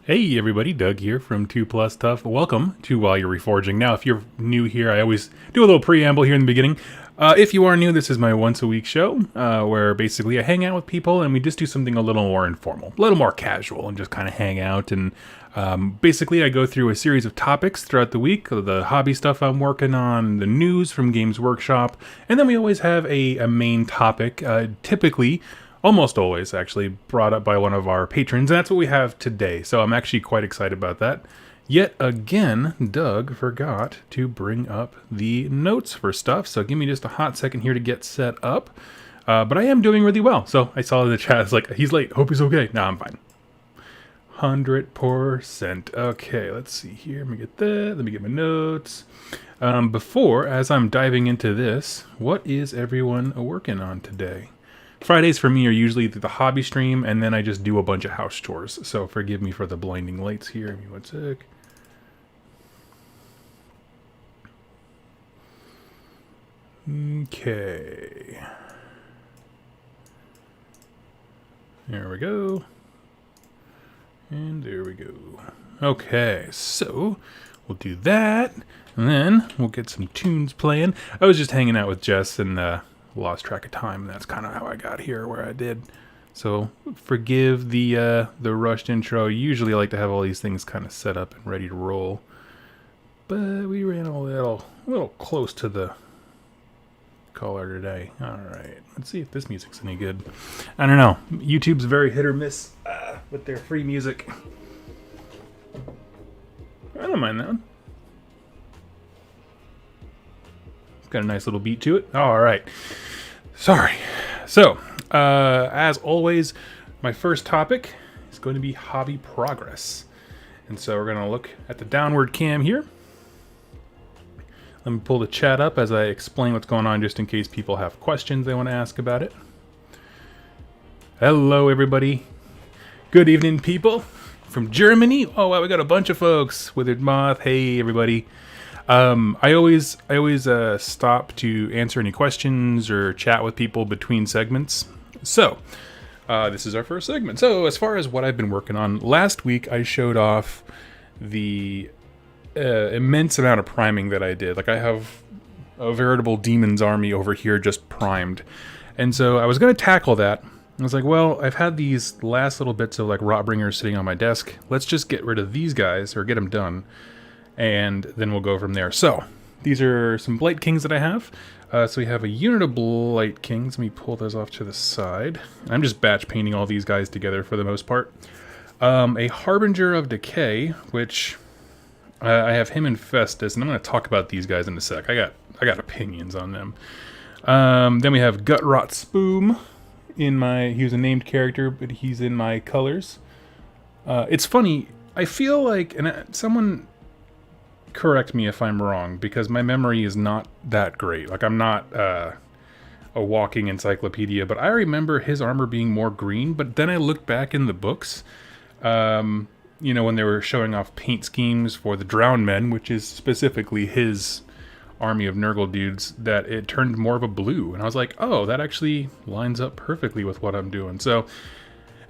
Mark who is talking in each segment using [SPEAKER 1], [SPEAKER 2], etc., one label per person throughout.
[SPEAKER 1] Hey everybody, Doug here from 2 Plus Tough. Welcome to While You're Reforging. Now, if you're new here, I always do a little preamble here in the beginning. If you are new, this is my once a week show where basically I hang out with people and we just do something a little more informal, a little more casual, and just kind of hang out. And basically, I go through a series of topics throughout the week, the hobby stuff I'm working on, the news from Games Workshop, and then we always have a main topic, typically almost always actually brought up by one of our patrons, and that's what we have today. So I'm actually quite excited about that. Yet again, Doug forgot to bring up the notes for stuff, so give me just a hot second here to get set up. But I am doing really well. So I saw in the chat, it's like, he's late, hope he's okay. No, I'm fine. 100%. Okay, let's see here. Let me get that. Let me get my notes. As I'm diving into this, what is everyone working on today? Fridays for me are usually the hobby stream, and then I just do a bunch of house chores. So forgive me for the blinding lights here. Give me one sec. Okay. There we go. And there we go. Okay, so we'll do that, and then we'll get some tunes playing. I was just hanging out with Jess and lost track of time, and that's kind of how I got here where I did. So forgive the rushed intro. Usually I like to have all these things kind of set up and ready to roll, but we ran a little close to the caller today. All right, let's see if this music's any good. I don't know. YouTube's very hit or miss with their free music. I don't mind that one. Got a nice little beat to it. All right. Sorry. So, as always, my first topic is going to be hobby progress. And so we're going to look at the downward cam here. Let me pull the chat up as I explain what's going on, just in case people have questions they want to ask about it. Hello, everybody. Good evening, people from Germany. Oh, wow, we got a bunch of folks. Withered Moth. Hey, everybody. I always stop to answer any questions or chat with people between segments. So, this is our first segment. So, as far as what I've been working on, last week I showed off the immense amount of priming that I did. Like, I have a veritable demon's army over here just primed. And so I was going to tackle that. I was like, well, I've had these last little bits of like Rotbringers sitting on my desk. Let's just get rid of these guys or get them done. And then we'll go from there. So, these are some Blight Kings that I have. So we have a unit of Blight Kings. Let me pull those off to the side. I'm just batch painting all these guys together for the most part. A Harbinger of Decay, which I have him in Festus, and I'm going to talk about these guys in a sec. I got opinions on them. Then we have Gut Rot Spoom. He was a named character, but he's in my colors. It's funny. I feel like, and someone correct me if I'm wrong, because my memory is not that great. Like, I'm not a walking encyclopedia, but I remember his armor being more green. But then I looked back in the books, when they were showing off paint schemes for the Drowned Men, which is specifically his army of Nurgle dudes, that it turned more of a blue. And I was like, oh, that actually lines up perfectly with what I'm doing. So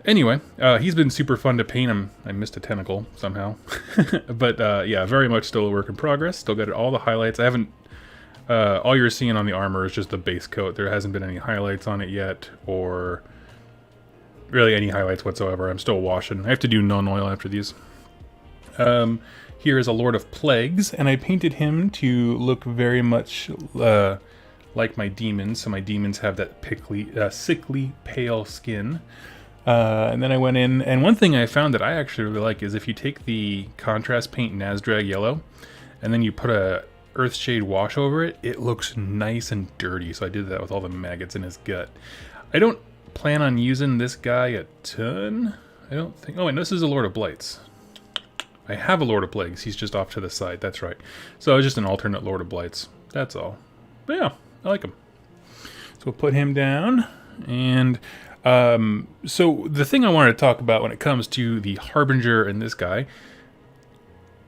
[SPEAKER 1] anyway, he's been super fun to paint. I missed a tentacle somehow. But yeah, very much still a work in progress. Still got all the highlights. I haven't... all you're seeing on the armor is just the base coat. There hasn't been any highlights on it yet, or really any highlights whatsoever. I'm still washing. I have to do non-oil after these. Here is a Lord of Plagues, and I painted him to look very much like my demons. So my demons have that sickly, pale skin. And then I went in, and one thing I found that I actually really like is if you take the contrast paint Nazdrag Yellow, and then you put a Earthshade wash over it, it looks nice and dirty. So I did that with all the maggots in his gut. I don't plan on using this guy a ton. I don't think... Oh, and this is a Lord of Blights. I have a Lord of Plagues. He's just off to the side. That's right. So it's just an alternate Lord of Blights. That's all. But yeah, I like him. So we'll put him down. And so the thing I wanted to talk about when it comes to the Harbinger and this guy,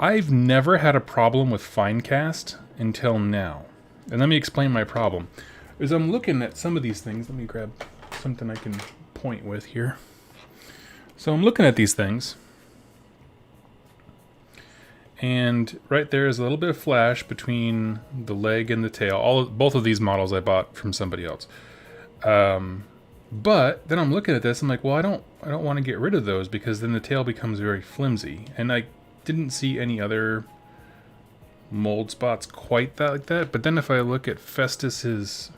[SPEAKER 1] I've never had a problem with Finecast until now. And let me explain my problem. As I'm looking at some of these things, let me grab something I can point with here. So I'm looking at these things, And right there is a little bit of flash between the leg and the tail. Both of these models I bought from somebody else. But then I'm looking at this, I'm like, well, I don't want to get rid of those because then the tail becomes very flimsy. And I didn't see any other mold spots quite like that. But then if I look at Festus's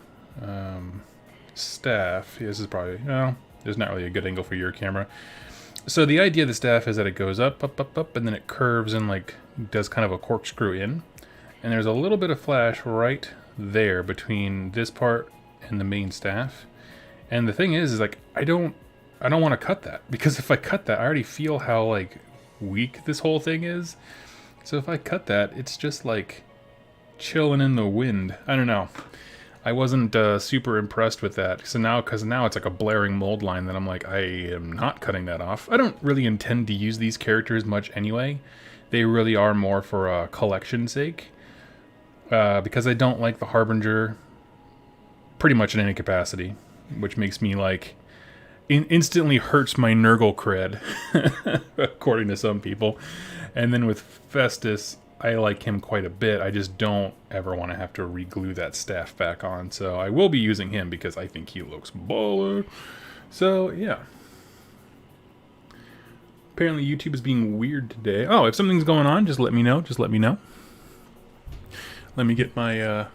[SPEAKER 1] staff, this is probably, no, there's not really a good angle for your camera. So the idea of the staff is that it goes up, up, up, up, and then it curves and like does kind of a corkscrew in. And there's a little bit of flash right there between this part and the main staff. And the thing is like, I don't want to cut that, because if I cut that, I already feel how like weak this whole thing is. So if I cut that, it's just like chilling in the wind. I don't know. I wasn't super impressed with that. So because now it's like a blaring mold line that I'm like, I am not cutting that off. I don't really intend to use these characters much anyway. They really are more for a collection sake. Because I don't like the Harbinger pretty much in any capacity, which makes me like instantly hurts my Nurgle cred, according to some people. And then with Festus, I like him quite a bit. I just don't ever want to have to re-glue that staff back on. So I will be using him because I think he looks baller. So yeah. Apparently YouTube is being weird today. Oh, if something's going on, just let me know. Just let me know. Let me get my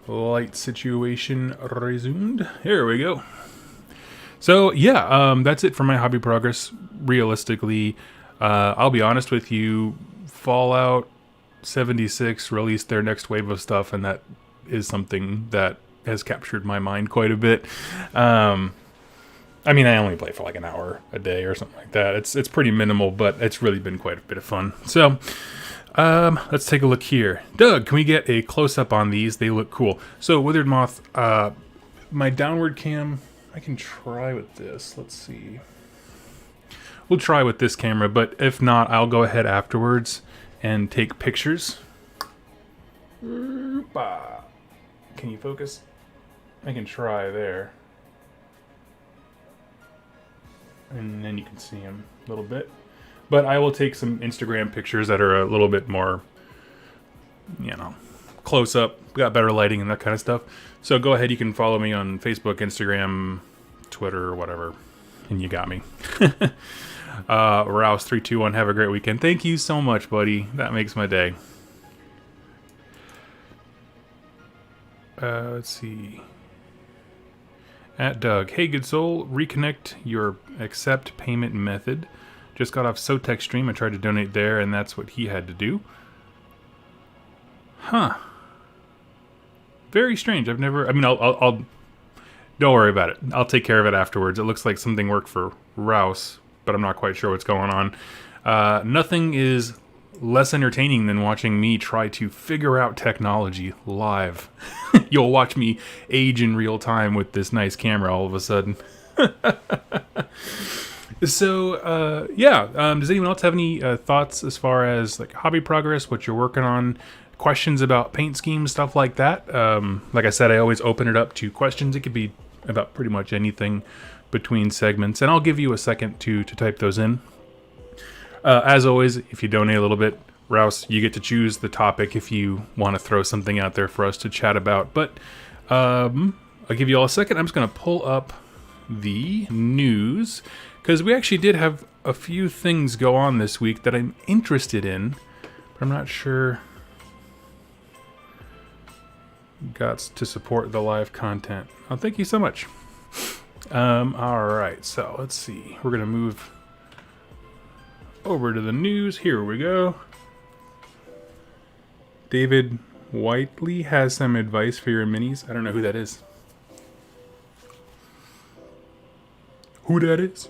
[SPEAKER 1] light situation resumed. Here we go. So yeah, that's it for my hobby progress. Realistically, I'll be honest with you, Fallout 76 released their next wave of stuff, and that is something that has captured my mind quite a bit. I mean, I only play for like an hour a day or something like that. It's pretty minimal, but it's really been quite a bit of fun. So let's take a look here. Doug, can we get a close-up on these? They look cool. So Withered Moth, my downward cam, I can try with this. Let's see. We'll try with this camera, but if not, I'll go ahead afterwards and take pictures. Can you focus? I can try there. And then you can see him a little bit. But I will take some Instagram pictures that are a little bit more, you know, close up. Got better lighting and that kind of stuff. So go ahead, you can follow me on Facebook, Instagram, Twitter, or whatever. And you got me. Rouse321, have a great weekend. Thank you so much, buddy. That makes my day. Let's see. At Doug, hey good soul, reconnect your accept payment method. Just got off Sotek stream. I tried to donate there, and that's what he had to do. Huh. Very strange. I've never. I mean, I'll. Don't worry about it. I'll take care of it afterwards. It looks like something worked for Rouse, but I'm not quite sure what's going on. Nothing is less entertaining than watching me try to figure out technology live. You'll watch me age in real time with this nice camera all of a sudden. So, yeah. Does anyone else have any thoughts as far as like hobby progress, what you're working on, questions about paint schemes, stuff like that? Like I said, I always open it up to questions. It could be about pretty much anything between segments, and I'll give you a second to type those in. As always, if you donate a little bit, Rouse, you get to choose the topic if you want to throw something out there for us to chat about. But I'll give you all a second. I'm just going to pull up the news, because we actually did have a few things go on this week that I'm interested in, but I'm not sure got to support the live content. Oh, thank you so much. All right, so let's see. We're going to move over to the news. Here we go. David Whiteley has some advice for your minis. I don't know who that is. Who that is?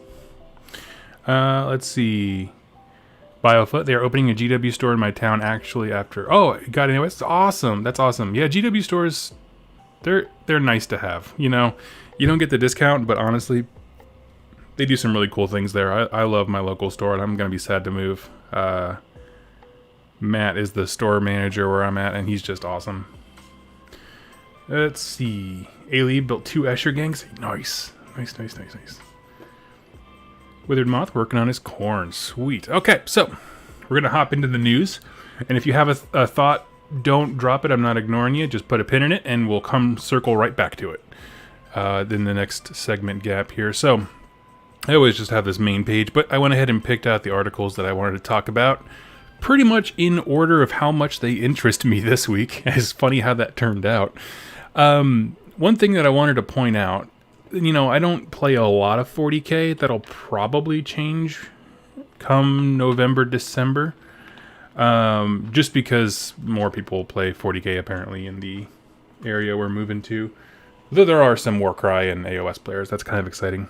[SPEAKER 1] Let's see. Biofoot, they are opening a GW store in my town actually after... Oh, it got AOS? That's awesome. That's awesome. Yeah, GW stores, they're nice to have. You know, you don't get the discount, but honestly, they do some really cool things there. I love my local store, and I'm going to be sad to move. Matt is the store manager where I'm at, and he's just awesome. Let's see. Ailey built 2 Escher gangs. Nice. Nice. Withered Moth working on his corn. Sweet. Okay, so we're gonna hop into the news, and if you have a thought, don't drop it. I'm not ignoring you. Just put a pin in it, and we'll come circle right back to it. Then the next segment gap here. So I always just have this main page, but I went ahead and picked out the articles that I wanted to talk about, pretty much in order of how much they interest me this week. It's funny how that turned out. One thing that I wanted to point out, I don't play a lot of 40K. That'll probably change come November, December. Just because more people play 40K apparently in the area we're moving to. Though there are some Warcry and AOS players. That's kind of exciting.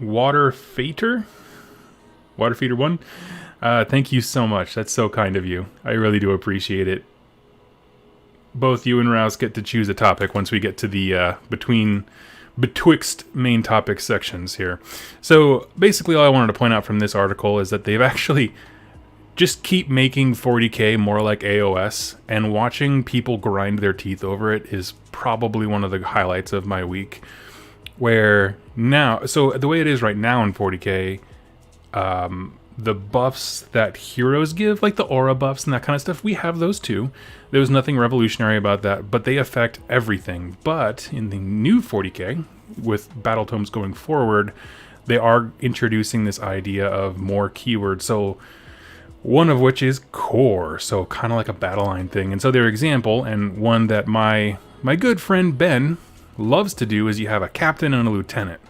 [SPEAKER 1] Water Feeder 1. Thank you so much. That's so kind of you. I really do appreciate it. Both you and Rouse get to choose a topic once we get to the betwixt main topic sections here. So basically all I wanted to point out from this article is that they've actually just keep making 40K more like AOS, and watching people grind their teeth over it is probably one of the highlights of my week. Where now, so the way it is right now in 40K, the buffs that heroes give, like the aura buffs and that kind of stuff, we have those too. There was nothing revolutionary about that, but they affect everything. But in the new 40K, with battle tomes going forward, they are introducing this idea of more keywords. So one of which is core, so kind of like a battle line thing. And so their example, and one that my good friend Ben loves to do, is you have a captain and a lieutenant.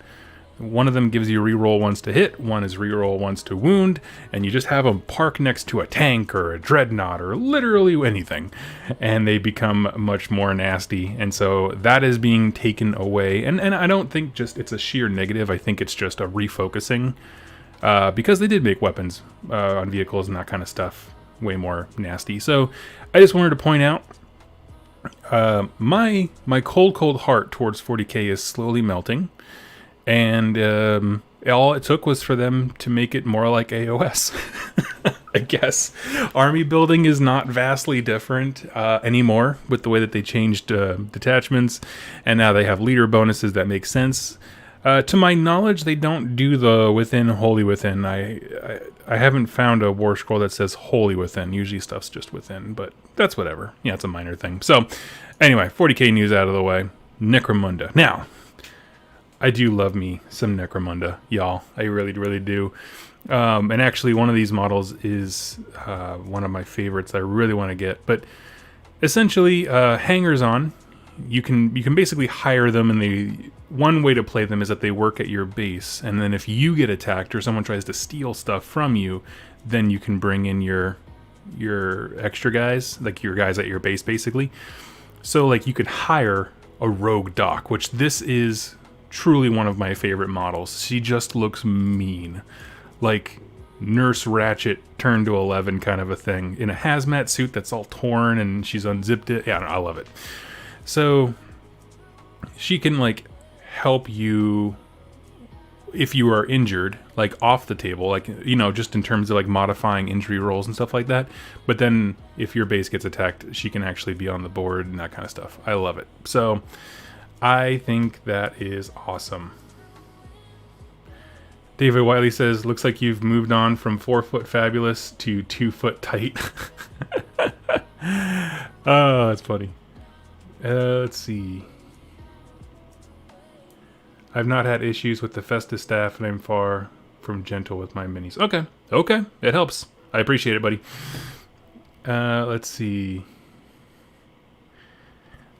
[SPEAKER 1] One of them gives you reroll once to hit, one is reroll once to wound, and you just have them park next to a tank or a dreadnought or literally anything, and they become much more nasty. And so that is being taken away, and I don't think just it's a sheer negative. I think it's just a refocusing, because they did make weapons on vehicles and that kind of stuff way more nasty. So I just wanted to point out my cold heart towards 40K is slowly melting. And all it took was for them to make it more like AOS. I guess army building is not vastly different anymore with the way that they changed detachments, and now they have leader bonuses that make sense. To my knowledge, they don't do the within, holy within. I haven't found a war scroll that says holy within. Usually stuff's just within, but that's whatever. Yeah, it's a minor thing. So anyway, 40K news out of the way. Necromunda. Now, I do love me some Necromunda, y'all. I really, really do. And actually, one of these models is one of my favorites I really want to get. But essentially, hangers on. You can basically hire them, and one way to play them is that they work at your base, and then if you get attacked or someone tries to steal stuff from you, then you can bring in your extra guys, like your guys at your base, basically. So like you could hire a rogue doc, which this is truly one of my favorite models. She just looks mean, like Nurse Ratchet turned to 11 kind of a thing, in a hazmat suit that's all torn and she's unzipped it. Yeah, I love it. So she can like help you if you are injured, like off the table, like, just in terms of like modifying injury rolls and stuff like that. But then if your base gets attacked, she can actually be on the board and that kind of stuff. I love it. So I think that is awesome. David Wiley says, looks like you've moved on from 4 foot fabulous to 2 foot tight. Oh, that's funny. Let's see. I've not had issues with the Festus staff, and I'm far from gentle with my minis. Okay, it helps. I appreciate it, buddy. Let's see.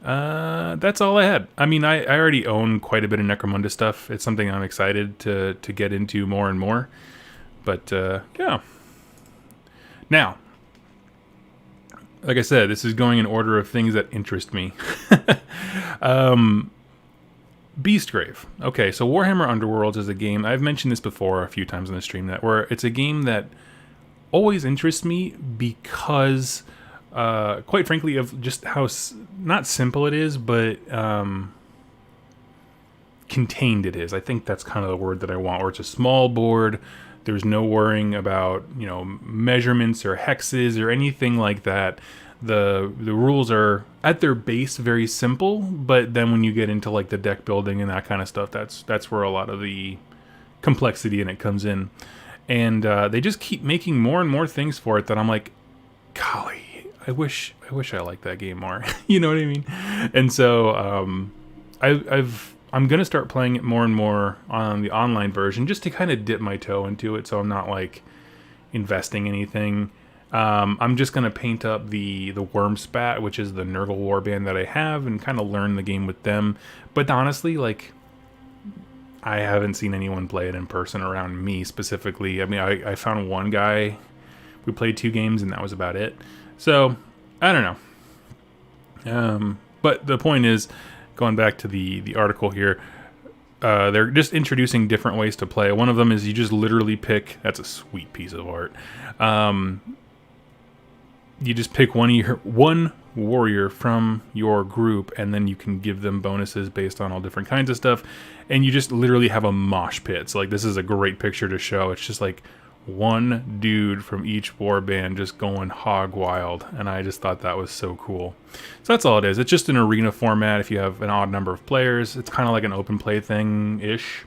[SPEAKER 1] That's all I had. I mean, I already own quite a bit of Necromunda stuff. It's something I'm excited to get into more and more. But, yeah. Now, like I said, this is going in order of things that interest me. Beastgrave. Okay, so Warhammer Underworlds is a game, I've mentioned this before a few times on the stream, where it's a game that always interests me because, quite frankly, of just how, not simple it is, but contained it is. I think that's kind of the word that I want, where it's a small board, there's no worrying about, measurements or hexes or anything like that. The rules are at their base very simple, but then when you get into like the deck building and that kind of stuff, that's where a lot of the complexity in it comes in. and they just keep making more and more things for it that I'm like, golly, I wish I liked that game more. You know what I mean? And so I'm gonna start playing it more and more on the online version just to kind of dip my toe into it, so I'm not like investing anything. I'm just gonna paint up the Worm Spat, which is the Nurgle warband that I have, and kind of learn the game with them. But honestly, like, I haven't seen anyone play it in person around me specifically. I mean, I found one guy. We played 2 games, and that was about it. So I don't know. But the point is, going back to the article here, they're just introducing different ways to play. One of them is you just literally pick. That's a sweet piece of art. You just pick one warrior from your group, and then you can give them bonuses based on all different kinds of stuff. And you just literally have a mosh pit. So like, this is a great picture to show. It's just like one dude from each warband just going hog wild, and I just thought that was so cool. So that's all it is. It's just an arena format. If you have an odd number of players, it's kind of like an open play thing ish.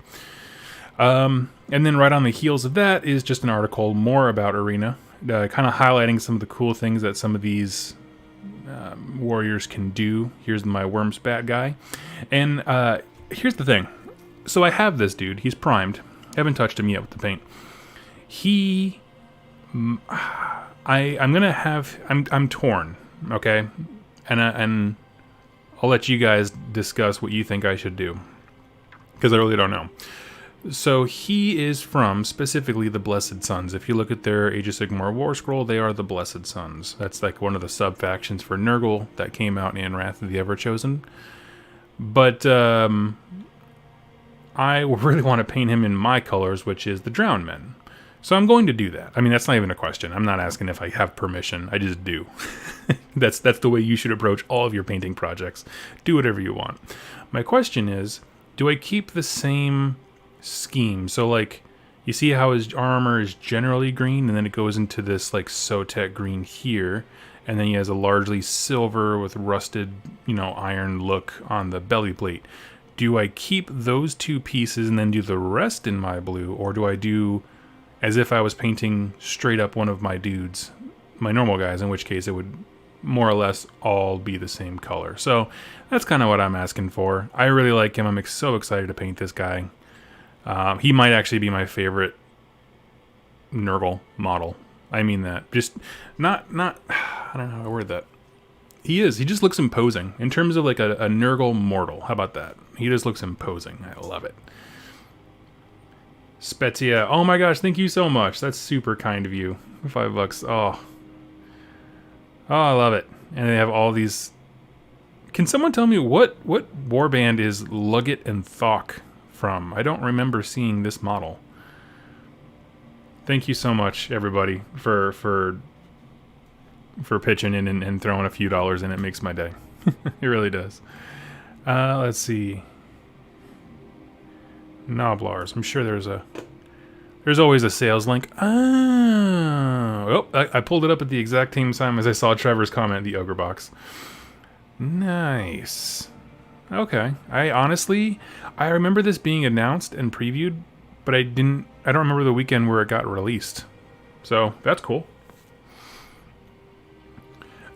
[SPEAKER 1] And then right on the heels of that is just an article more about arena, kind of highlighting some of the cool things that some of these warriors can do. Here's my Worm Spat guy, and here's the thing. So I have this dude. He's primed. Haven't touched him yet with the paint. I'm torn, okay, and I'll let you guys discuss what you think I should do, because I really don't know. So he is from specifically the Blessed Sons. If you look at their Age of Sigmar War Scroll, they are the Blessed Sons. That's like one of the sub factions for Nurgle that came out in Wrath of the Everchosen. But I really want to paint him in my colors, which is the Drowned Men. So I'm going to do that. I mean, that's not even a question. I'm not asking if I have permission. I just do. That's the way you should approach all of your painting projects. Do whatever you want. My question is, do I keep the same scheme? So like, you see how his armor is generally green, and then it goes into this like Sotek green here, and then he has a largely silver with rusted, iron look on the belly plate. Do I keep those 2 pieces and then do the rest in my blue, or do I do as if I was painting straight up one of my dudes, my normal guys, in which case it would more or less all be the same color? So that's kind of what I'm asking for. I really like him. I'm so excited to paint this guy. He might actually be my favorite Nurgle model. I mean that. Just not I don't know how to word that. He just looks imposing. In terms of like a Nurgle mortal. How about that? He just looks imposing. I love it. Spezia. Oh my gosh, thank you so much. That's super kind of you. $5. Oh, I love it. And they have all these. Can someone tell me what warband is Luggett and Thok from? I don't remember seeing this model. Thank you so much, everybody, for pitching in and throwing a few dollars in. It makes my day. It really does. Let's see. Noblars. I'm sure there's always a sales link. I pulled it up at the exact same time as I saw Trevor's comment in the Ogre box. Nice. Okay. I remember this being announced and previewed, but I don't remember the weekend where it got released. So that's cool.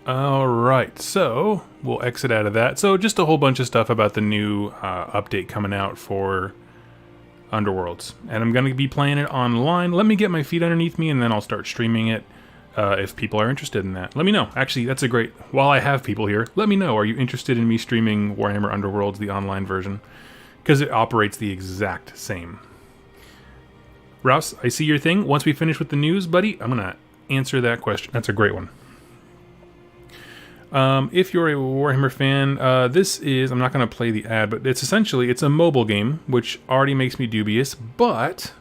[SPEAKER 1] Alright, so we'll exit out of that. So just a whole bunch of stuff about the new update coming out for Underworlds. And I'm going to be playing it online. Let me get my feet underneath me, and then I'll start streaming it if people are interested in that. Let me know. Actually, that's a great... While I have people here, let me know. Are you interested in me streaming Warhammer Underworlds, the online version? Because it operates the exact same. Rouse, I see your thing. Once we finish with the news, buddy, I'm going to answer that question. That's a great one. If you're a Warhammer fan, this is, I'm not going to play the ad, but it's a mobile game, which already makes me dubious, but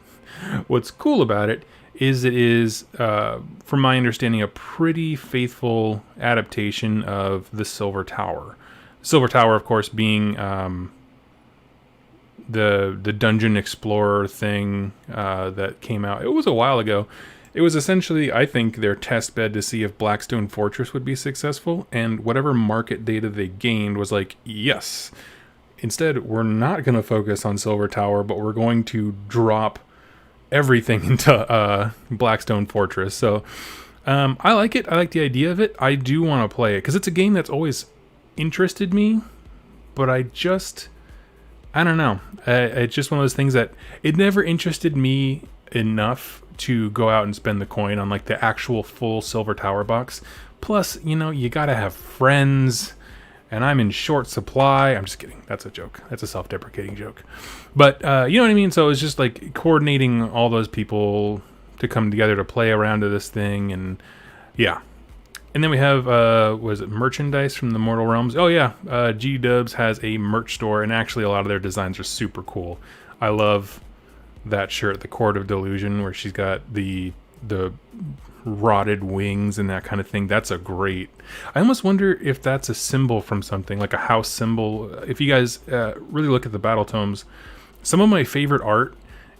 [SPEAKER 1] what's cool about it is, from my understanding, a pretty faithful adaptation of the Silver Tower. Silver Tower, of course, being the Dungeon Explorer thing that came out. It was a while ago. It was essentially, I think, their test bed to see if Blackstone Fortress would be successful, and whatever market data they gained was like, yes. Instead, we're not going to focus on Silver Tower, but we're going to drop everything into Blackstone Fortress. So I like it. I like the idea of it. I do want to play it because it's a game that's always interested me, but I don't know. It's just one of those things that it never interested me enough to go out and spend the coin on like the actual full Silver Tower box. Plus, you gotta have friends, and I'm in short supply. I'm just kidding. That's a joke. That's a self-deprecating joke. But you know what I mean? So it's just like coordinating all those people to come together to play around to this thing, and yeah. And then we have, was it merchandise from the Mortal Realms? Oh yeah, G-Dubs has a merch store, and actually a lot of their designs are super cool. I love that shirt, the Court of Delusion, where she's got the rotted wings and that kind of thing. That's a great... I almost wonder if that's a symbol from something, like a house symbol. If you guys really look at the battle tomes, some of my favorite art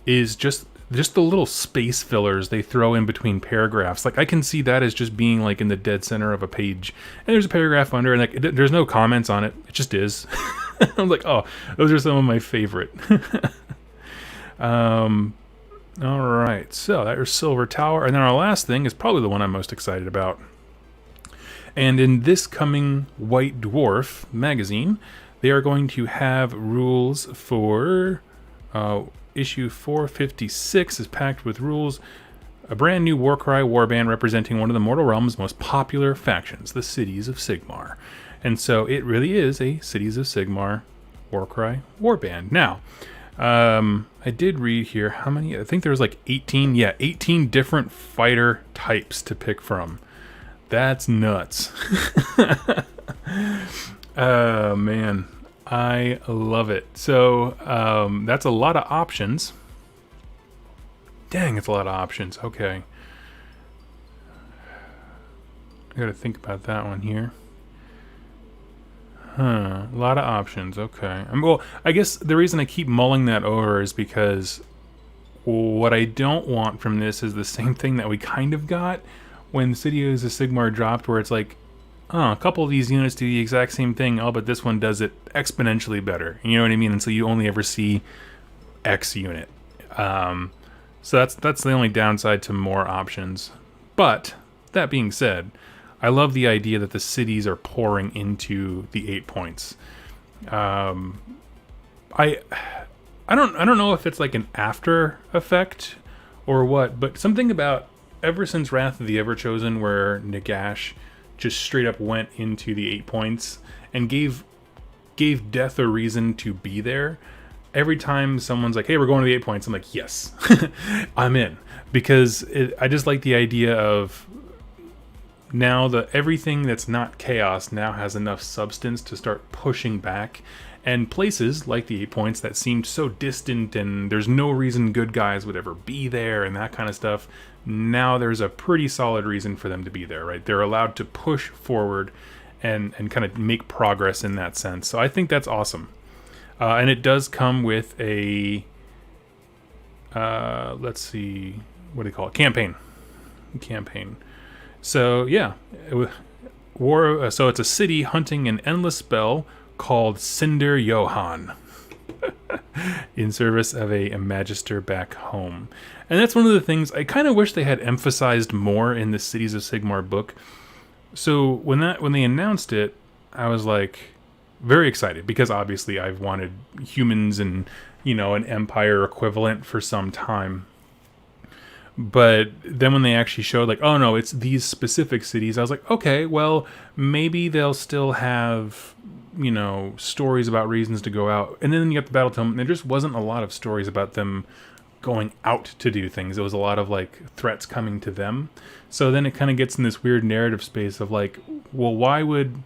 [SPEAKER 1] is just the little space fillers they throw in between paragraphs. Like I can see that as just being like in the dead center of a page, and there's a paragraph under, and like there's no comments on it. It just is. I'm like, oh, those are some of my favorite. All right, so that was Silver Tower, and then our last thing is probably the one I'm most excited about. And in this coming White Dwarf magazine, they are going to have rules for issue 456 is packed with rules. A brand new Warcry warband representing one of the Mortal Realms' most popular factions, the Cities of Sigmar. And so it really is a Cities of Sigmar Warcry warband. Now, I did read here how many. I think there was like 18. Yeah, 18 different fighter types to pick from. That's nuts. Oh man, I love it. So that's a lot of options. Dang, it's a lot of options. Okay, I gotta think about that one here. A lot of options. Okay. Well, I guess the reason I keep mulling that over is because what I don't want from this is the same thing that we kind of got when Cities of Sigmar dropped, where it's like, oh, a couple of these units do the exact same thing, oh, but this one does it exponentially better. You know what I mean? And so you only ever see X unit. So that's the only downside to more options. But that being said, I love the idea that the cities are pouring into the 8 points. I don't know if it's like an after effect or what, but something about ever since Wrath of the Everchosen, where Nagash just straight up went into the 8 points and gave death a reason to be there. Every time someone's like, hey, we're going to the 8 points, I'm like, yes, I'm in. Because I just like the idea of now everything that's not chaos now has enough substance to start pushing back. And places like the 8 points that seemed so distant and there's no reason good guys would ever be there and that kind of stuff, now there's a pretty solid reason for them to be there, right? They're allowed to push forward and kind of make progress in that sense. So I think that's awesome. And it does come with a, let's see, what do you call it? Campaign. So yeah, so it's a city hunting an endless spell called Cinder Johann in service of a Magister back home. And that's one of the things I kind of wish they had emphasized more in the Cities of Sigmar book. So when they announced it, I was like very excited because obviously I've wanted humans and, an empire equivalent for some time. But then when they actually showed like, oh no, it's these specific cities, I was like, okay, well, maybe they'll still have, stories about reasons to go out. And then you get the battle tome, and there just wasn't a lot of stories about them going out to do things. It was a lot of like threats coming to them. So then it kind of gets in this weird narrative space of like, well, why would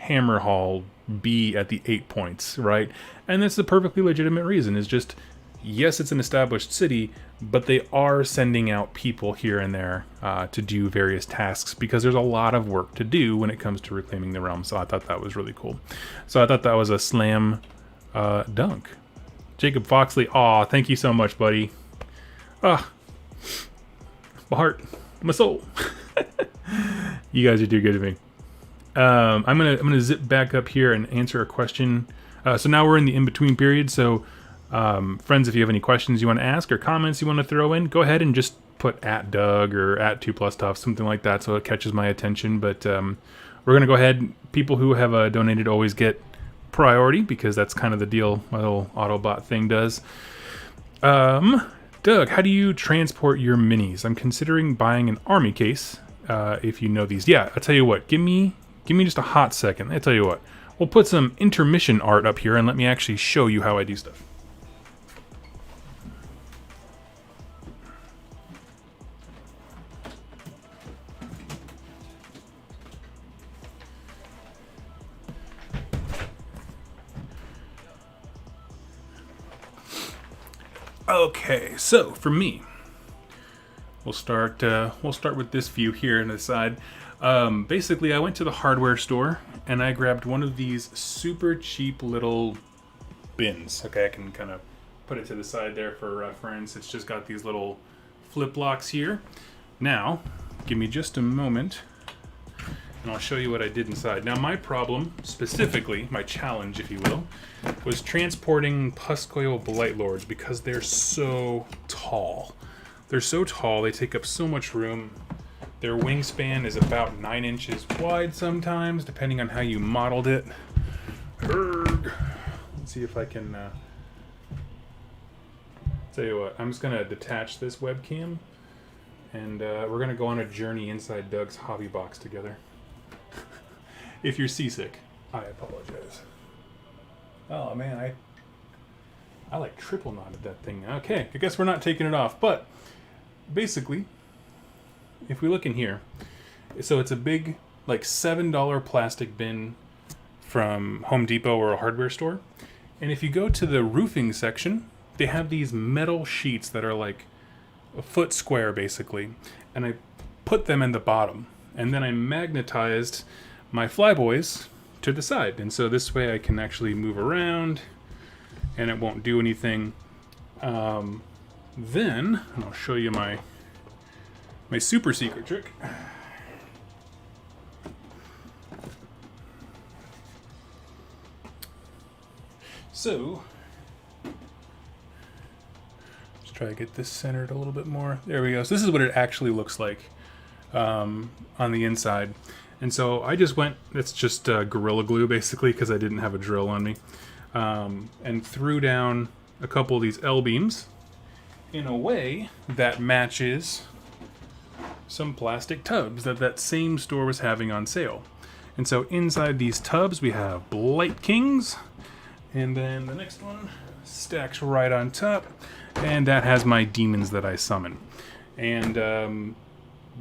[SPEAKER 1] Hammerhall be at the 8 points, right? And that's a perfectly legitimate reason. Is just, yes, it's an established city, but they are sending out people here and there to do various tasks because there's a lot of work to do when it comes to reclaiming the realm. So I thought that was really cool. So I thought that was a slam dunk. Jacob Foxley, aw, thank you so much, buddy. Ah, my heart, my soul. You guys are too good to me. I'm gonna zip back up here and answer a question. So now we're in the in-between period. So Friends, if you have any questions you want to ask or comments you want to throw in, go ahead and just put at Doug or at 2plus Tough, something like that, so it catches my attention. But we're going to go ahead. People who have donated always get priority, because that's kind of the deal my little Autobot thing does. Doug, how do you transport your minis? I'm considering buying an army case, if you know these. Yeah, I'll tell you what. Give me just a hot second. I'll tell you what. We'll put some intermission art up here and let me actually show you how I do stuff. Okay, so for me, we'll start with this view here on the side. Basically, I went to the hardware store and I grabbed one of these super cheap little bins. Okay, I can kind of put it to the side there for reference. It's just got these little flip locks here. Now, give me just a moment and I'll show you what I did inside. Now, my problem, specifically, my challenge, if you will, was transporting Puscoil Blight Lords, because they're so tall. They're so tall, they take up so much room. Their wingspan is about 9 inches wide sometimes, depending on how you modeled it. Let's see if I can... Tell you what, I'm just going to detach this webcam, and we're going to go on a journey inside Doug's hobby box together. If you're seasick, I apologize. Oh man, I like triple knotted that thing. Okay, I guess we're not taking it off, but basically, if we look in here, so it's a big, like $7 plastic bin from Home Depot or a hardware store. And if you go to the roofing section, they have these metal sheets that are like a foot square basically. And I put them in the bottom, and then I magnetized my flyboys to the side, and so this way I can actually move around and it won't do anything. Then, and I'll show you my super secret trick. So, let's try to get this centered a little bit more. There we go. So this is what it actually looks like on the inside. And so I just went, it's just Gorilla Glue basically, because I didn't have a drill on me, and threw down a couple of these L-beams in a way that matches some plastic tubs that same store was having on sale. And so inside these tubs we have Blight Kings, and then the next one stacks right on top, and that has my demons that I summon. And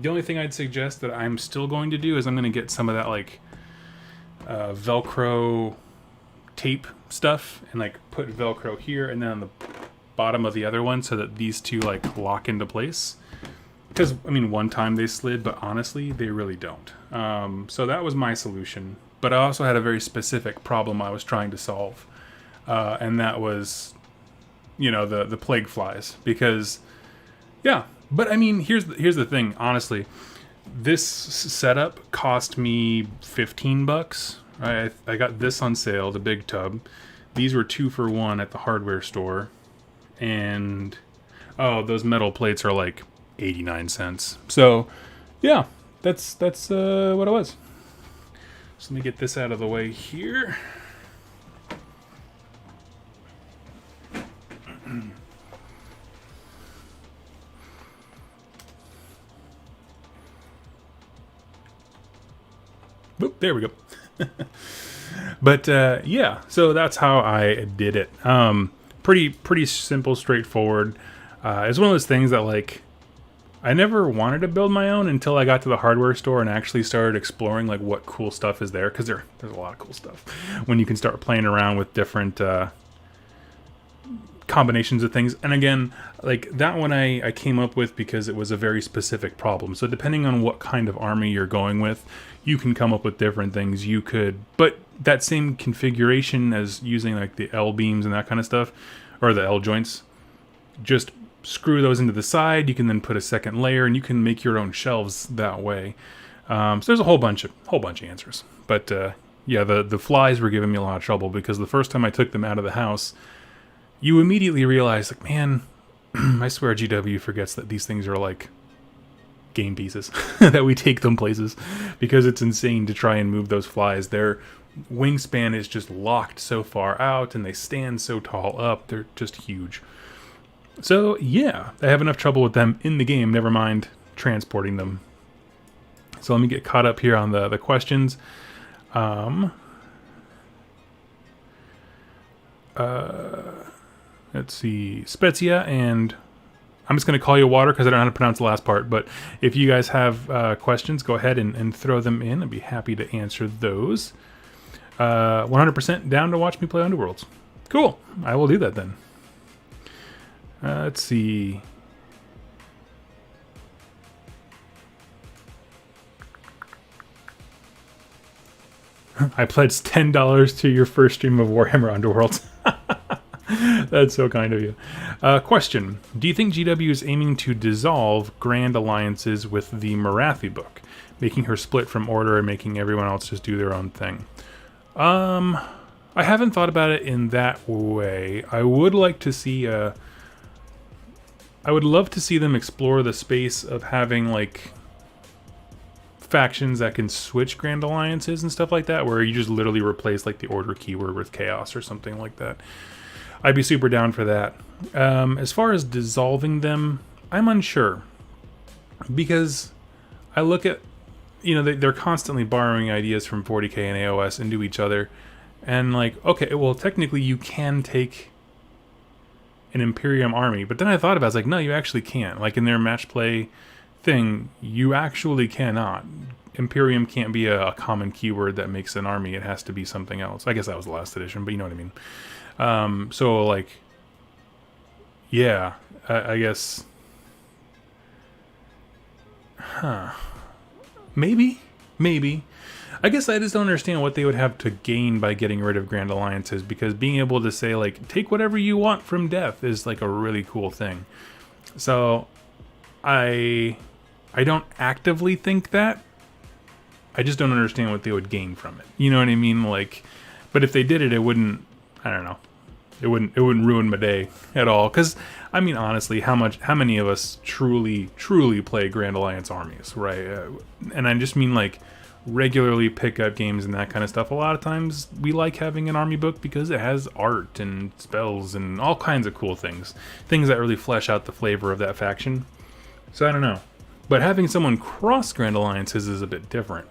[SPEAKER 1] the only thing I'd suggest that I'm still going to do is I'm going to get some of that like Velcro tape stuff and like put Velcro here and then on the bottom of the other one, so that these two like lock into place. Because I mean, one time they slid, but honestly they really don't. So that was my solution. But I also had a very specific problem I was trying to solve, and that was, you know, the plague flies. Because yeah. But I mean, here's the thing. Honestly, this setup cost me $15. I got this on sale, the big tub. These were 2 for 1 at the hardware store, and oh, those metal plates are like 89 cents. So, yeah, that's what it was. So let me get this out of the way here. Oop, there we go. But yeah, so that's how I did it. Pretty simple, straightforward. It's one of those things that like I never wanted to build my own until I got to the hardware store and actually started exploring like what cool stuff is there, because there's a lot of cool stuff when you can start playing around with different combinations of things. And again, like that one I came up with because it was a very specific problem. So depending on what kind of army you're going with, you can come up with different things. You could, but that same configuration as using like the L beams and that kind of stuff, or the L joints, just screw those into the side. You can then put a second layer, and you can make your own shelves that way. So there's a whole bunch of answers. But yeah, the flies were giving me a lot of trouble, because the first time I took them out of the house, you immediately realize, like, man, I swear GW forgets that these things are like game pieces, that we take them places, because it's insane to try and move those flies. Their wingspan is just locked so far out, and they stand so tall up. They're just huge. So yeah, I have enough trouble with them in the game, never mind transporting them. So let me get caught up here on the questions. Let's see, Spezia, and I'm just going to call you Water because I don't know how to pronounce the last part. But if you guys have questions, go ahead and throw them in. I'd be happy to answer those. 100% down to watch me play Underworlds. Cool. I will do that then. Let's see. I pledged $10 to your first stream of Warhammer Underworlds. That's so kind of you. Question. Do you think GW is aiming to dissolve grand alliances with the Morathi book, making her split from Order and making everyone else just do their own thing? I haven't thought about it in that way. I would like to see I would love to see them explore the space of having, like, factions that can switch grand alliances and stuff like that, where you just literally replace, like, the Order keyword with Chaos or something like that. I'd be super down for that. As far as dissolving them, I'm unsure. Because I look at, you know, they're constantly borrowing ideas from 40k and AOS into each other. And, like, okay, well, technically you can take an Imperium army. But then I thought about it, I was like, no, you actually can't. Like, in their match play thing, you actually cannot. Imperium can't be a common keyword that makes an army. It has to be something else. I guess that was the last edition, but you know what I mean. So, like, yeah, I guess... Maybe. I guess I just don't understand what they would have to gain by getting rid of grand alliances, because being able to say, like, take whatever you want from death is, like, a really cool thing. So, I don't actively think that. I just don't understand what they would gain from it. You know what I mean? Like, but if they did it, it wouldn't, I don't know. It wouldn't ruin my day at all. Because, I mean, honestly, how many of us truly play Grand Alliance armies, right? And I just mean, like, regularly pick up games and that kind of stuff. A lot of times we like having an army book because it has art and spells and all kinds of cool things. Things that really flesh out the flavor of that faction. So I don't know. But having someone cross Grand Alliances is a bit different,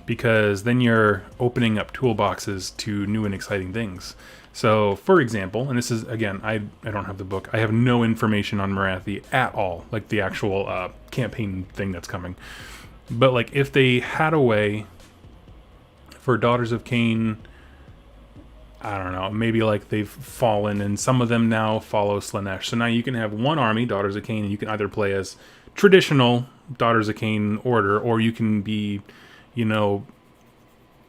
[SPEAKER 1] because then you're opening up toolboxes to new and exciting things. So, for example, and this is, again, I don't have the book. I have no information on Morathi at all, like the actual campaign thing that's coming. But, like, if they had a way for Daughters of Cain, I don't know, maybe, like, they've fallen, and some of them now follow Slaanesh. So now you can have one army, Daughters of Cain, and you can either play as traditional Daughters of Cain order, or you can be, you know,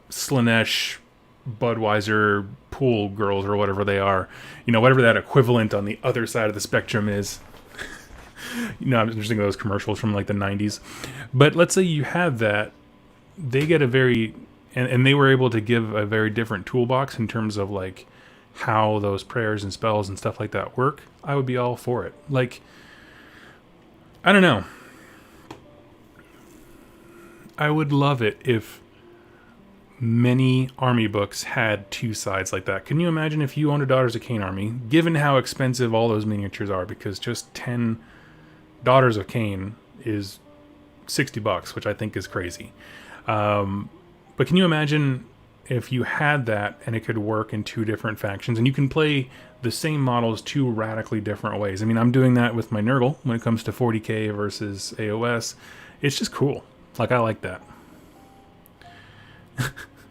[SPEAKER 1] Slaanesh, Budweiser, pool girls, or whatever they are. You know, whatever that equivalent on the other side of the spectrum is. You know, I'm just thinking of those commercials from, like, the 90s. But let's say you have that. They get a very... And they were able to give a very different toolbox in terms of, like, how those prayers and spells and stuff like that work. I would be all for it. Like, I don't know. I would love it if many army books had two sides like that. Can you imagine if you owned a Daughters of Cain army, given how expensive all those miniatures are, because just 10 Daughters of Cain is $60, which I think is crazy. But can you imagine if you had that and it could work in two different factions, and you can play the same models two radically different ways? I mean, I'm doing that with my Nurgle when it comes to 40k versus AOS. It's just cool. Like, I like that.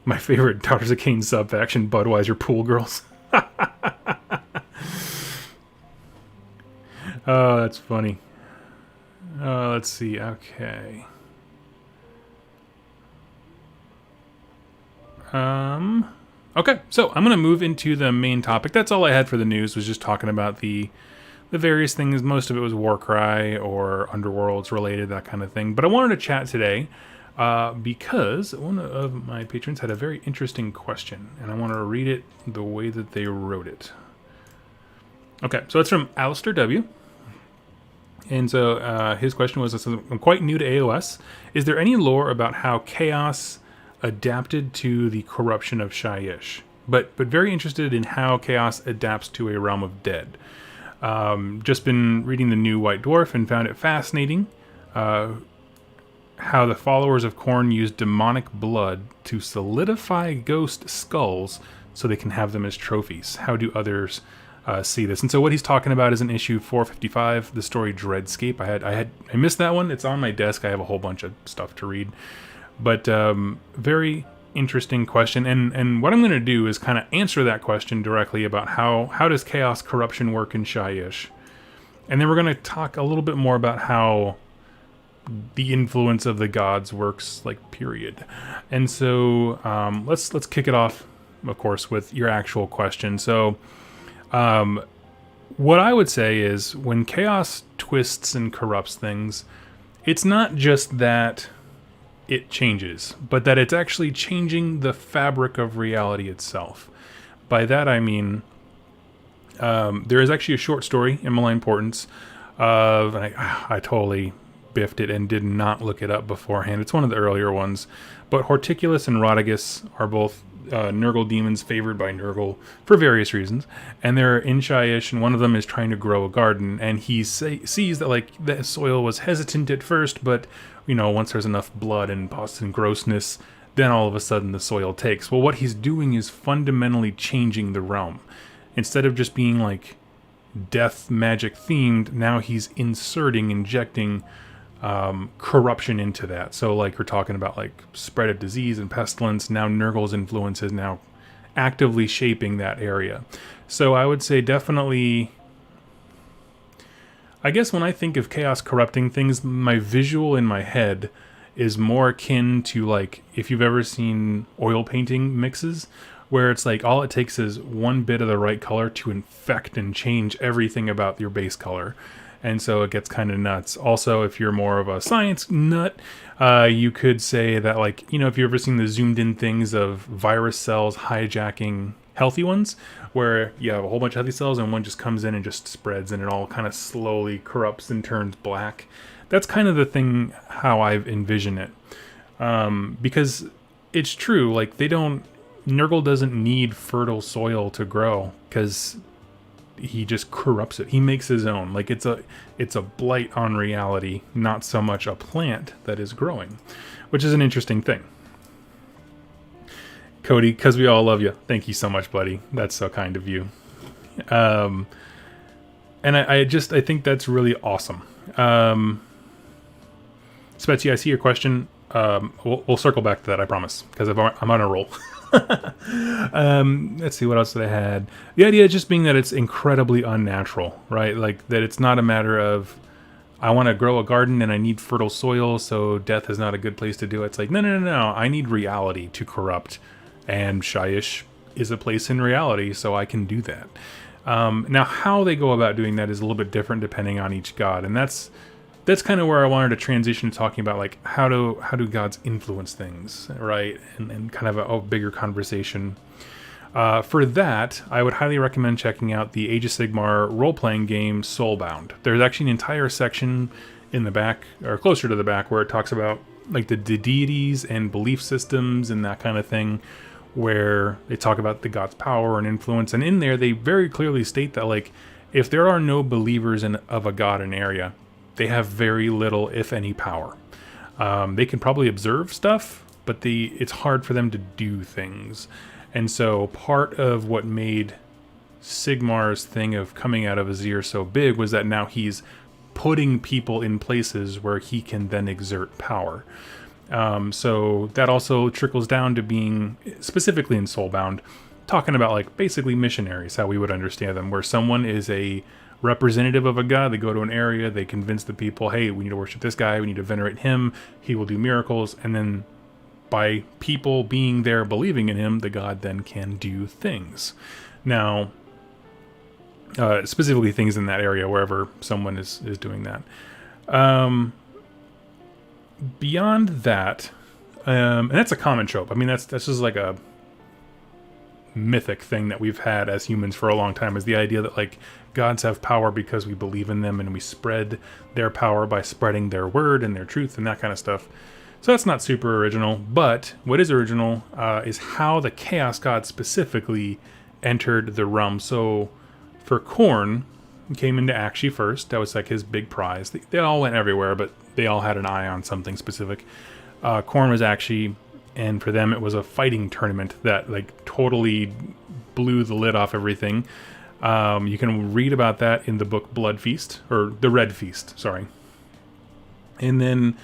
[SPEAKER 1] My favorite Daughters of Cain sub-faction, Budweiser Pool Girls. Oh, that's funny. Let's see. Okay. Okay, so I'm going to move into the main topic. That's all I had for the news, was just talking about the various things. Most of it was Warcry or Underworlds related, that kind of thing. But I wanted to chat today because one of my patrons had a very interesting question, and I want to read it the way that they wrote it. Okay, so it's from Alistair W. And so his question was, I'm quite new to AOS. Is there any lore about how chaos adapted to the corruption of Shyish? But very interested in how chaos adapts to a realm of dead. Just been reading the new White Dwarf and found it fascinating how the followers of Khorne use demonic blood to solidify ghost skulls so they can have them as trophies. How do others see this? And so what he's talking about is in issue 455, the story Dreadscape. I missed that one. It's on my desk. I have a whole bunch of stuff to read. But very interesting question. And what I'm going to do is kind of answer that question directly about how does chaos corruption work in Shyish? And then we're going to talk a little bit more about how the influence of the gods works, like, period. And so let's kick it off, of course, with your actual question. So what I would say is when chaos twists and corrupts things, it's not just that it changes, but that it's actually changing the fabric of reality itself. By that I mean there is actually a short story in Malign Portents of, and I totally biffed it and did not look it up beforehand. It's one of the earlier ones, but Horticulus and Rotigus are both Nurgle demons favored by Nurgle for various reasons, and they're in Shyish, and one of them is trying to grow a garden, and he sees that, like, the soil was hesitant at first, but once there's enough blood and pus and grossness, then all of a sudden the soil takes. Well, what he's doing is fundamentally changing the realm. Instead of just being like death magic themed, now he's injecting corruption into that. So like we're talking about like spread of disease and pestilence. Now Nurgle's influence is now actively shaping that area. So I would say definitely, I guess when I think of chaos corrupting things, my visual in my head is more akin to, like, if you've ever seen oil painting mixes, where it's like all it takes is one bit of the right color to infect and change everything about your base color. And so it gets kind of nuts. Also, if you're more of a science nut, you could say that, like, if you've ever seen the zoomed in things of virus cells hijacking healthy ones, where you have a whole bunch of healthy cells and one just comes in and just spreads and it all kind of slowly corrupts and turns black. That's kind of the thing how I envision it. Because it's true, like, Nurgle doesn't need fertile soil to grow, because he just corrupts it. He makes his own. Like, it's a blight on reality, not so much a plant that is growing, which is an interesting thing. Cody, because we all love you. Thank you so much, buddy. That's so kind of you. And I think that's really awesome. Spetsy, I see your question. We'll circle back to that, I promise, because I'm on a roll. Let's see, what else did I had? The idea just being that it's incredibly unnatural, right? Like, that it's not a matter of, I want to grow a garden and I need fertile soil, so death is not a good place to do it. It's like, no. I need reality to corrupt, and Shyish is a place in reality, so I can do that. Now, how they go about doing that is a little bit different depending on each god, and that's kind of where I wanted to transition to talking about, like, how do gods influence things, right? And kind of a bigger conversation. For that, I would highly recommend checking out the Age of Sigmar role-playing game Soulbound. There's actually an entire section in the back, or closer to the back, where it talks about, like, the deities and belief systems and that kind of thing, where they talk about the god's power and influence. And in there, they very clearly state that, like, if there are no believers of a god in an area, they have very little, if any, power. They can probably observe stuff, but it's hard for them to do things. And so part of what made Sigmar's thing of coming out of Azir so big was that now he's putting people in places where he can then exert power. So that also trickles down to being, specifically in Soulbound, talking about, like, basically missionaries, how we would understand them, where someone is a representative of a god. They go to an area, they convince the people, hey, we need to worship this guy, we need to venerate him, he will do miracles, and then by people being there believing in him, the god then can do things. Now, specifically things in that area, wherever someone is doing that. Beyond that, and that's a common trope. I mean, that's just like a mythic thing that we've had as humans for a long time, is the idea that, like, gods have power because we believe in them and we spread their power by spreading their word and their truth and that kind of stuff. So that's not super original, but what is original is how the Chaos God specifically entered the realm. So for Khorne, he came into Akshi first. That was like his big prize. They all went everywhere, but they all had an eye on something specific. Khorne was Akshi, and for them it was a fighting tournament that like totally blew the lid off everything. You can read about that in the book Blood Feast, or The Red Feast, sorry. And then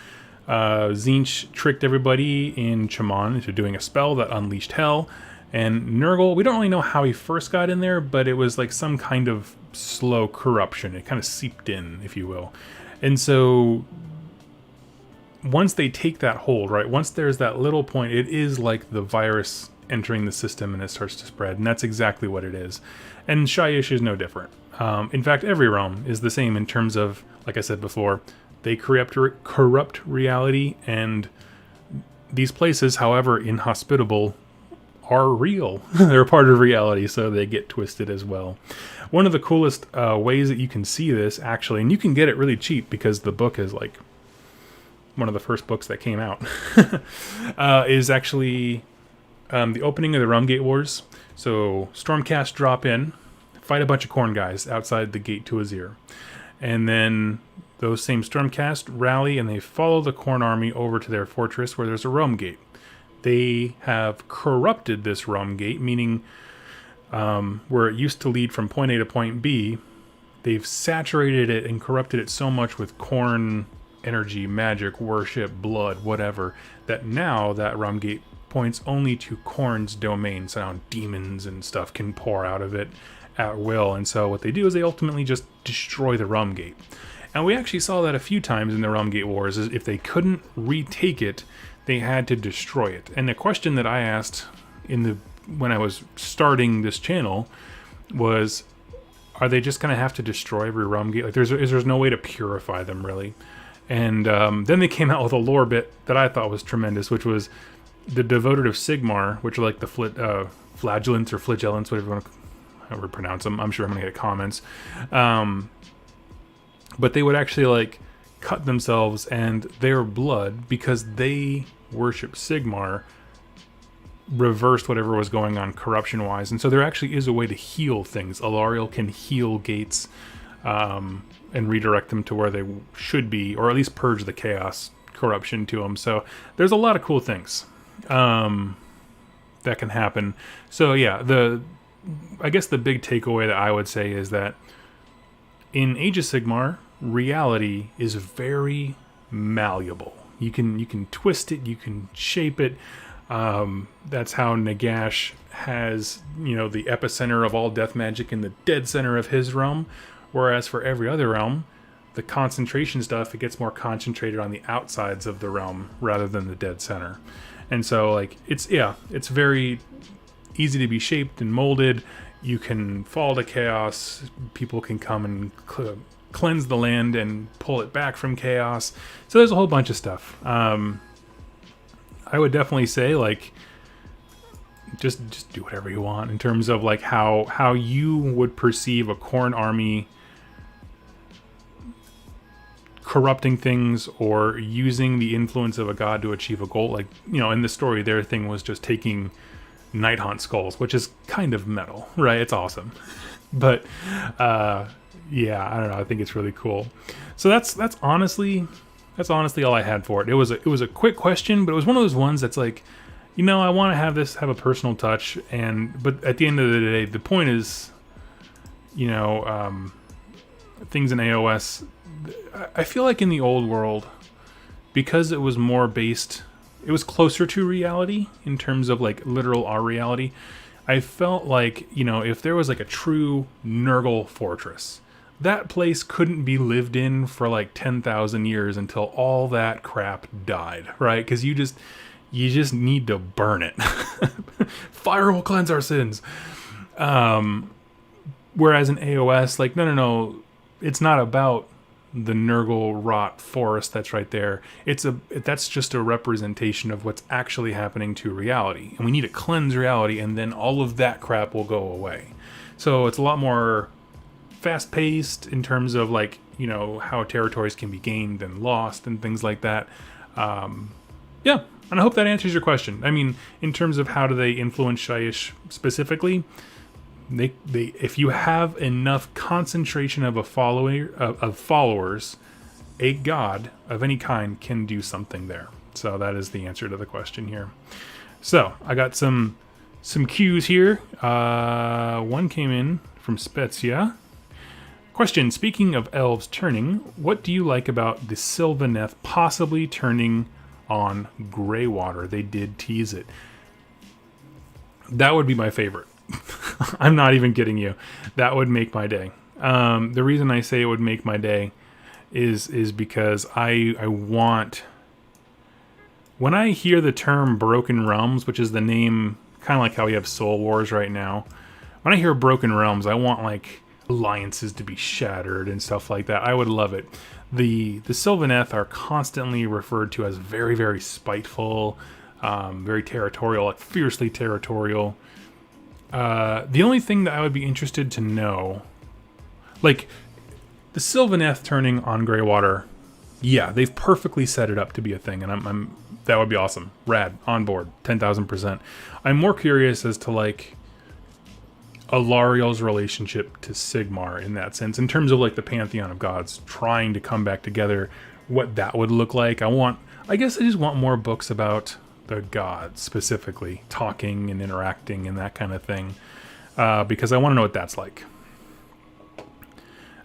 [SPEAKER 1] Tzeentch tricked everybody in Chamon into doing a spell that unleashed hell. And Nurgle, we don't really know how he first got in there, but it was like some kind of slow corruption. It kind of seeped in, if you will. And so once they take that hold, right, once there's that little point, it is like the virus entering the system and it starts to spread. And that's exactly what it is. And Shyish is no different. In fact, every realm is the same in terms of, like I said before, they corrupt reality, and these places, however inhospitable, are real. They're part of reality, so they get twisted as well. One of the coolest ways that you can see this, actually, and you can get it really cheap because the book is like one of the first books that came out, is actually the opening of the Realm Gate Wars. So Stormcast drop in, fight a bunch of Khorne guys outside the gate to Azir. And then those same Stormcast rally and they follow the Khorne army over to their fortress where there's a Realm Gate. They have corrupted this Realm Gate, meaning where it used to lead from point A to point B, they've saturated it and corrupted it so much with Khorne energy, magic, worship, blood, whatever, that now that Realm Gate points only to Khorne's domain. So now demons and stuff can pour out of it at will. And so what they do is they ultimately just destroy the Realm Gate. And we actually saw that a few times in the Realm Gate Wars, is if they couldn't retake it, they had to destroy it. And the question that I asked when I was starting this channel was, are they just going to have to destroy every Realm Gate? Like, there's no way to purify them, really. And then they came out with a lore bit that I thought was tremendous, which was the Devoted of Sigmar, which are like the flagellants or flagellants, whatever you want to however pronounce them. I'm sure I'm going to get comments. But they would actually like cut themselves, and their blood, because they worship Sigmar, reversed whatever was going on corruption-wise. And so there actually is a way to heal things. Alariel can heal gates and redirect them to where they should be, or at least purge the chaos corruption to them. So there's a lot of cool things that can happen. So yeah, I guess the big takeaway that I would say is that in Age of Sigmar, reality is very malleable. You can twist it, you can shape it. That's how Nagash has, the epicenter of all death magic in the dead center of his realm. Whereas for every other realm, the concentration stuff, it gets more concentrated on the outsides of the realm rather than the dead center. And so like it's very easy to be shaped and molded. You can fall to chaos. People can come and cleanse the land and pull it back from chaos. So there's a whole bunch of stuff. I would definitely say like just do whatever you want in terms of like how you would perceive a Khorne army corrupting things or using the influence of a god to achieve a goal. Like, in the story, their thing was just taking Nighthaunt skulls, which is kind of metal, right? It's awesome. But yeah, I don't know. I think it's really cool. So that's honestly all I had for it. It was a quick question, but it was one of those ones that's like, I want to have a personal touch, but at the end of the day, the point is, things in AOS. I feel like in the old world, because it was more based, it was closer to reality in terms of like literal our reality. I felt like, if there was like a true Nurgle fortress, that place couldn't be lived in for like 10,000 years until all that crap died, right? Because you just need to burn it. Fire will cleanse our sins. Whereas in AOS, like, no, it's not about the Nurgle rot forest that's right there. That's just a representation of what's actually happening to reality. And we need to cleanse reality, and then all of that crap will go away. So it's a lot more fast paced in terms of like, you know, how territories can be gained and lost and things like that. Yeah, and I hope that answers your question. I mean, in terms of how do they influence Shyish specifically, they if you have enough concentration of a follower of followers, a god of any kind can do something there. So that is the answer to the question here. So I got some cues here. One came in from Spezia. Question: speaking of elves turning, what do you like about the Sylvaneth possibly turning on Greywater? They did tease it. That would be my favorite. I'm not even kidding you. That would make my day. The reason I say it would make my day is because I want... When I hear the term Broken Realms, which is the name, kind of like how we have Soul Wars right now, when I hear Broken Realms, I want like alliances to be shattered and stuff like that. I would love it. The Sylvaneth are constantly referred to as very, very spiteful, very territorial, like fiercely territorial. The only thing that I would be interested to know, like the Sylvaneth turning on Greywater, yeah, they've perfectly set it up to be a thing, and I'm that would be awesome. Rad, on board, 10,000%. I'm more curious as to like Alariel's relationship to Sigmar in that sense, in terms of like the pantheon of gods trying to come back together, what that would look like. I guess I just want more books about the gods specifically, talking and interacting and that kind of thing, because I want to know what that's like.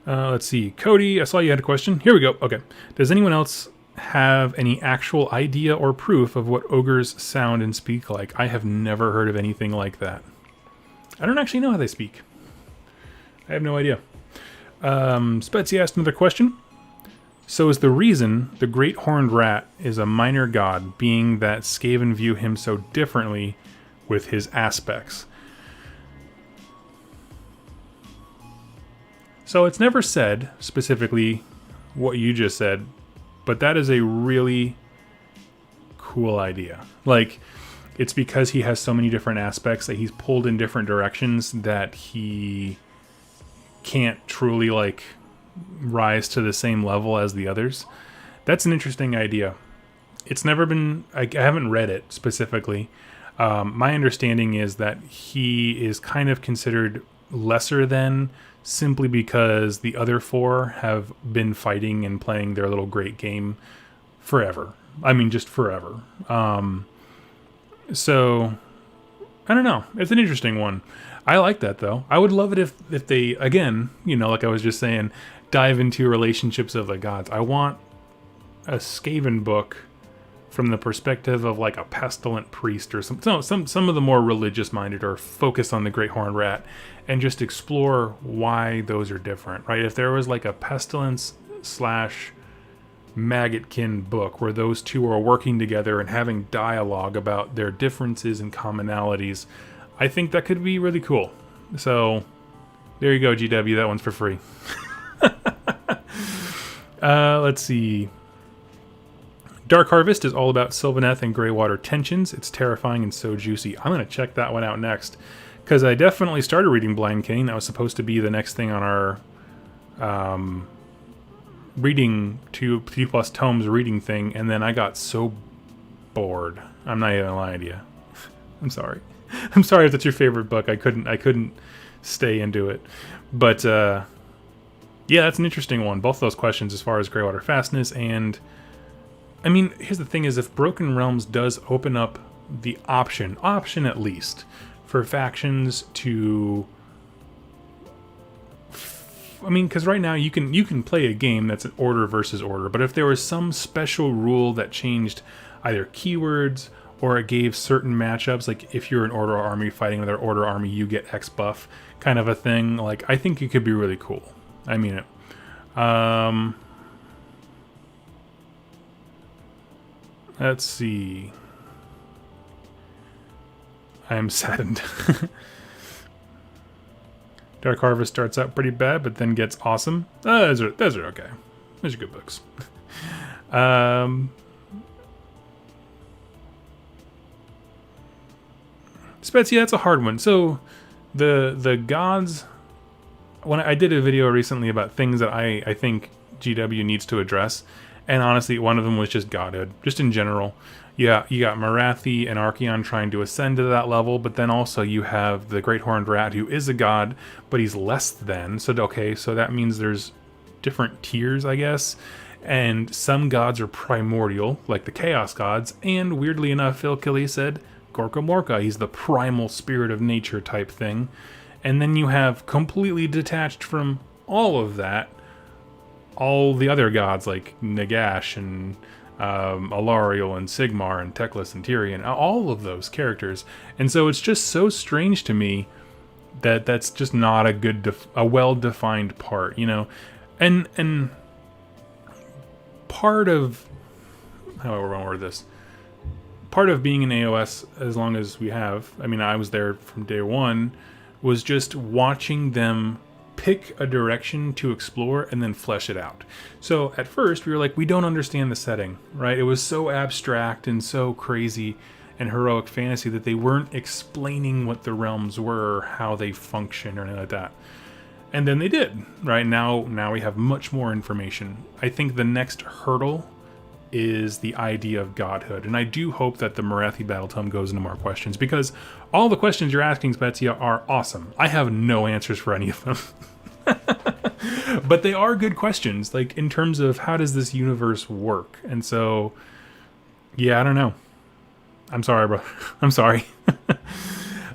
[SPEAKER 1] Let's see. Cody, I saw you had a question. Here we go. Okay. Does anyone else have any actual idea or proof of what ogres sound and speak like? I have never heard of anything like that. I don't actually know how they speak. I have no idea. Spetsy asked another question. So is the reason the Great Horned Rat is a minor god being that Skaven view him so differently with his aspects? So it's never said specifically what you just said, but that is a really cool idea. Like, it's because he has so many different aspects that he's pulled in different directions that he can't truly, like, rise to the same level as the others. That's an interesting idea. It's never been... I haven't read it specifically. My understanding is that he is kind of considered lesser than, simply because the other four have been fighting and playing their little great game forever. I mean, just forever. So, I don't know. It's an interesting one. I like that, though. I would love it if they, again, you know, like I was just saying, dive into relationships of the gods. I want a Skaven book from the perspective of like a pestilent priest or some of the more religious-minded, or focus on the Great Horned Rat and just explore why those are different, right? If there was like a pestilence / maggotkin book where those two are working together and having dialogue about their differences and commonalities, I think that could be really cool. So there you go, GW. That one's for free. Let's see. Dark Harvest is all about Sylvaneth and Greywater tensions. It's terrifying and so juicy. I'm going to check that one out next, because I definitely started reading Blind King. That was supposed to be the next thing on our reading 2+ tomes reading thing, and then I got so bored. I'm not even lying to you. I'm sorry. I'm sorry if that's your favorite book. I couldn't stay into it. But yeah, that's an interesting one. Both those questions as far as Greywater fastness, and I mean, here's the thing: is if Broken Realms does open up the option at least, for factions to, I mean, because right now you can play a game that's an order versus order, but if there was some special rule that changed either keywords, or it gave certain matchups, like if you're an order army fighting another order army, you get X buff, kind of a thing, like, I think it could be really cool. I mean it. Let's see. I am saddened. Dark Harvest starts out pretty bad, but then gets awesome. Those are okay. Those are good books. Spetsy, that's a hard one. So, the gods when I did a video recently about things that I think GW needs to address, and honestly, one of them was just godhood, just in general. Yeah, you got Marathi and Archeon trying to ascend to that level, but then also you have the Great Horned Rat, who is a god, but he's less than. So okay, so that means there's different tiers, I guess. And some gods are primordial, like the Chaos gods, and weirdly enough, Phil Kelly said Gorka Morka, he's the primal spirit of nature type thing. And then you have completely detached from all of that, all the other gods like Nagash and Alariel and Sigmar and Teclis and Tyrion, all of those characters. And so it's just so strange to me that that's just not a good, a well-defined part, you know? And part of, how do I want to word this? Part of being in AOS, as long as we have, I mean, I was there from day one, was just watching them pick a direction to explore and then flesh it out. So at first we were like, we don't understand the setting, right? It was so abstract and so crazy and heroic fantasy that they weren't explaining what the realms were, how they function or anything like that. And then they did, right? Now we have much more information. I think the next hurdle is the idea of godhood. And I do hope that the Marathi Battle Tome goes into more questions, because all the questions you're asking, Spezia, are awesome. I have no answers for any of them. But they are good questions, like in terms of how does this universe work? And so, yeah, I don't know. I'm sorry, bro. I'm sorry.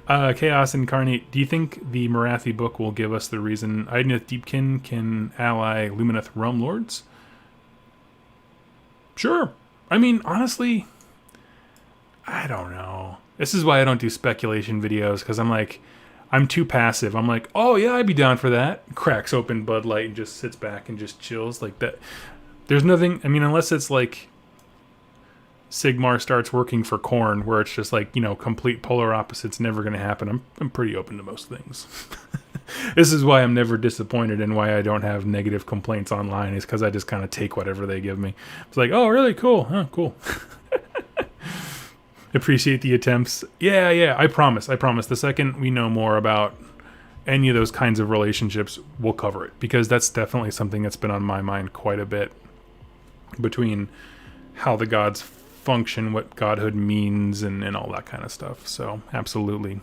[SPEAKER 1] Chaos Incarnate, do you think the Marathi book will give us the reason Idoneth Deepkin can ally Lumineth Realm Lords? Sure. I mean, honestly, I don't know. This is why I don't do speculation videos, because I'm too passive. I'm like, oh yeah, I'd be down for that. Cracks open Bud Light and just sits back and just chills like that. There's nothing, I mean, unless it's like Sigmar starts working for Khorne, where it's just like, you know, complete polar opposites, never going to happen. I'm pretty open to most things. This is why I'm never disappointed, and why I don't have negative complaints online, is because I just kind of take whatever they give me. It's like, oh, really? Cool. Huh, cool. Appreciate the attempts. Yeah, I promise. The second we know more about any of those kinds of relationships, we'll cover it, because that's definitely something that's been on my mind quite a bit, between how the gods function, what godhood means, and all that kind of stuff. So, absolutely.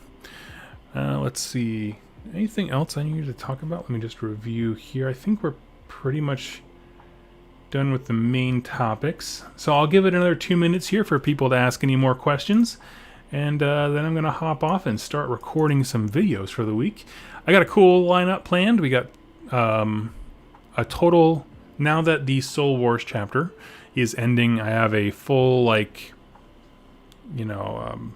[SPEAKER 1] Let's see. Anything else I need to talk about? Let me just review here. I think we're pretty much done with the main topics. So I'll give it another 2 minutes here for people to ask any more questions. And then I'm going to hop off and start recording some videos for the week. I got a cool lineup planned. We got a total, now that the Soul Wars chapter is ending, I have a full, like, you know,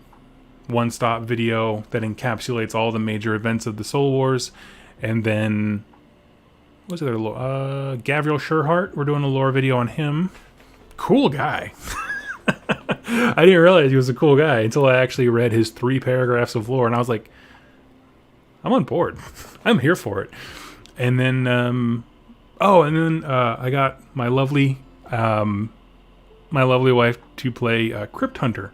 [SPEAKER 1] one-stop video that encapsulates all the major events of the Soul Wars. And then, what's the other, Gavriel Sherhart, we're doing a lore video on him. Cool guy. I didn't realize he was a cool guy until I actually read his 3 paragraphs of lore, and I was like, I'm on board. I'm here for it. And then, I got my lovely wife to play Crypt Hunter,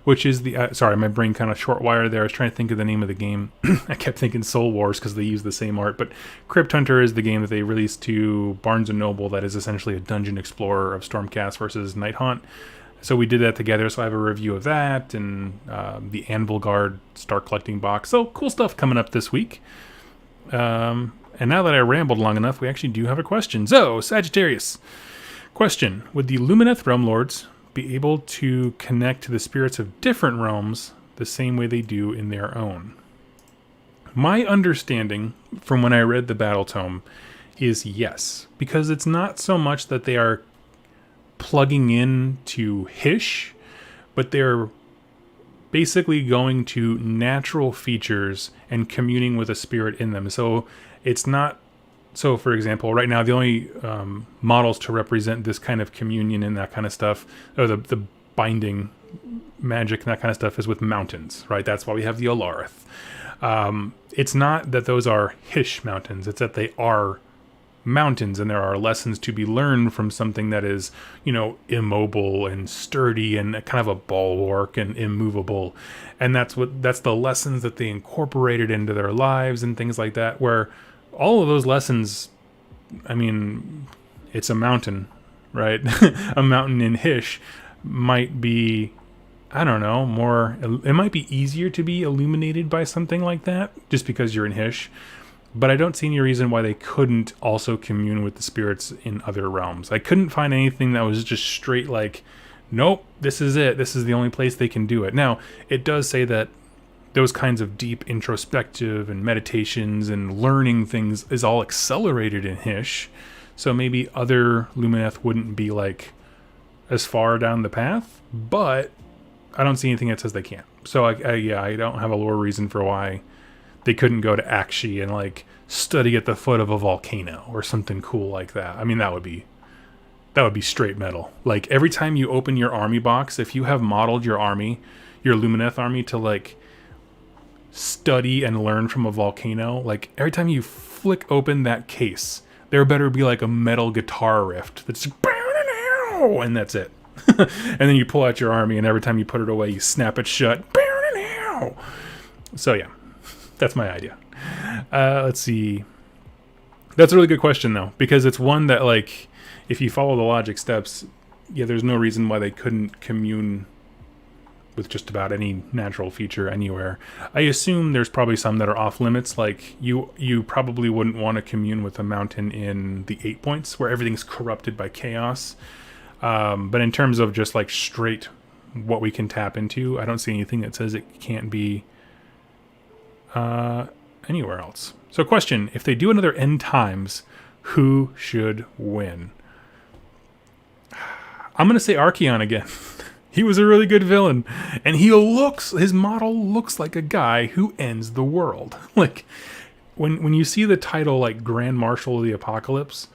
[SPEAKER 1] which is the, sorry, my brain kind of short wired there. I was trying to think of the name of the game. I kept thinking Soul Wars because they use the same art, but Crypt Hunter is the game that they released to Barnes & Noble that is essentially a dungeon explorer of Stormcast versus Nighthaunt. So we did that together, so I have a review of that, and the Anvil Guard Start Collecting box. So cool stuff coming up this week. And now that I rambled long enough, we actually do have a question. So, Sagittarius. Question. Would the Lumineth Realm Lords be able to connect to the spirits of different realms the same way they do in their own? My understanding from when I read the Battle Tome is yes, because it's not so much that they are plugging in to Hysh, but they're basically going to natural features and communing with a spirit in them. So it's not, so for example, right now the only models to represent this kind of communion and that kind of stuff, or the binding magic and that kind of stuff, is with mountains, right? That's why we have the Alarith. It's not that those are Hysh mountains, it's that they are mountains, and there are lessons to be learned from something that is, you know, immobile and sturdy and kind of a bulwark and immovable. And that's the lessons that they incorporated into their lives and things like that, where all of those lessons, I mean, it's a mountain, right? A mountain in Hysh might be, I don't know, more, it might be easier to be illuminated by something like that, just because you're in Hysh. But I don't see any reason why they couldn't also commune with the spirits in other realms. I couldn't find anything that was just straight like, nope, this is it. This is the only place they can do it. Now, it does say that those kinds of deep introspective and meditations and learning things is all accelerated in Hysh. So maybe other Lumineth wouldn't be like as far down the path, but I don't see anything that says they can't. So I don't have a lore reason for why they couldn't go to Akshi and like study at the foot of a volcano or something cool like that. I mean, that would be straight metal. Like every time you open your army box, if you have modeled your army, your Lumineth army to like study and learn from a volcano, like every time you flick open that case, there better be like a metal guitar riff that's and that's it. And then you pull out your army, and every time you put it away, you snap it shut. So yeah, that's my idea. Let's see. That's a really good question though, because it's one that like, if you follow the logic steps, yeah, there's no reason why they couldn't commune with just about any natural feature anywhere. I assume there's probably some that are off limits, like you probably wouldn't want to commune with a mountain in the 8 points where everything's corrupted by chaos. But in terms of just like straight what we can tap into, I don't see anything that says it can't be anywhere else. So question, if they do another End Times, who should win? I'm going to say Archaon again. He was a really good villain, and his model looks like a guy who ends the world. Like when you see the title like Grand Marshal of the Apocalypse,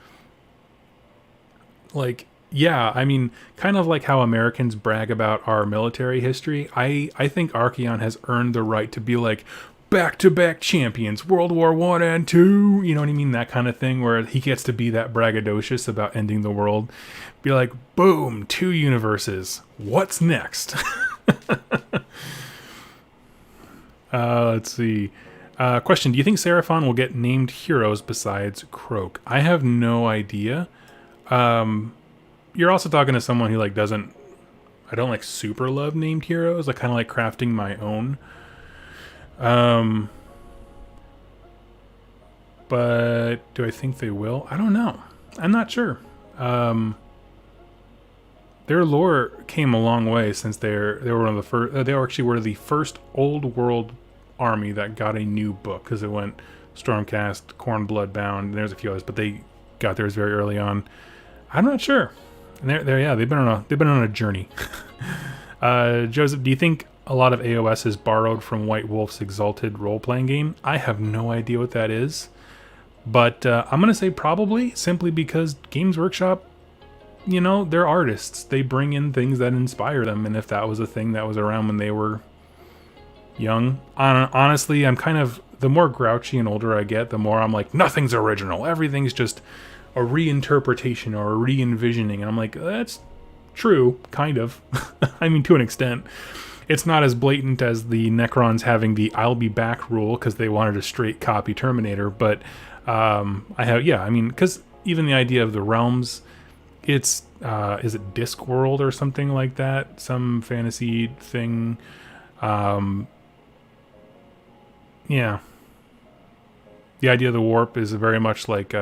[SPEAKER 1] like, yeah, I mean, kind of like how Americans brag about our military history, I think Archaon has earned the right to be like back-to-back champions, World War I and II, you know what I mean? That kind of thing, where he gets to be that braggadocious about ending the world. Be like, boom, 2 universes. What's next? Let's see. Question, do you think Seraphon will get named heroes besides Croak? I have no idea. You're also talking to someone who like I don't like super love named heroes. I kind of like crafting my own. But do I think they will? I don't know. I'm not sure. Their lore came a long way since they were one of the first. They actually were the first old world army that got a new book, because it went Stormcast, Khorne Bloodbound, and there's a few others, but they got theirs very early on. I'm not sure. And they've been on a journey. Joseph, do you think a lot of AOS is borrowed from White Wolf's Exalted role-playing game? I have no idea what that is, but I'm gonna say probably, simply because Games Workshop, you know, they're artists. They bring in things that inspire them, and if that was a thing that was around when they were young, honestly, I'm kind of, the more grouchy and older I get, the more I'm like, nothing's original. Everything's just a reinterpretation or a re-envisioning. And I'm like, that's true, kind of. I mean, to an extent. It's not as blatant as the Necrons having the I'll be back rule because they wanted a straight copy Terminator, but because even the idea of the realms, it's is it Discworld or something like that, some fantasy thing. Yeah, the idea of the warp is very much like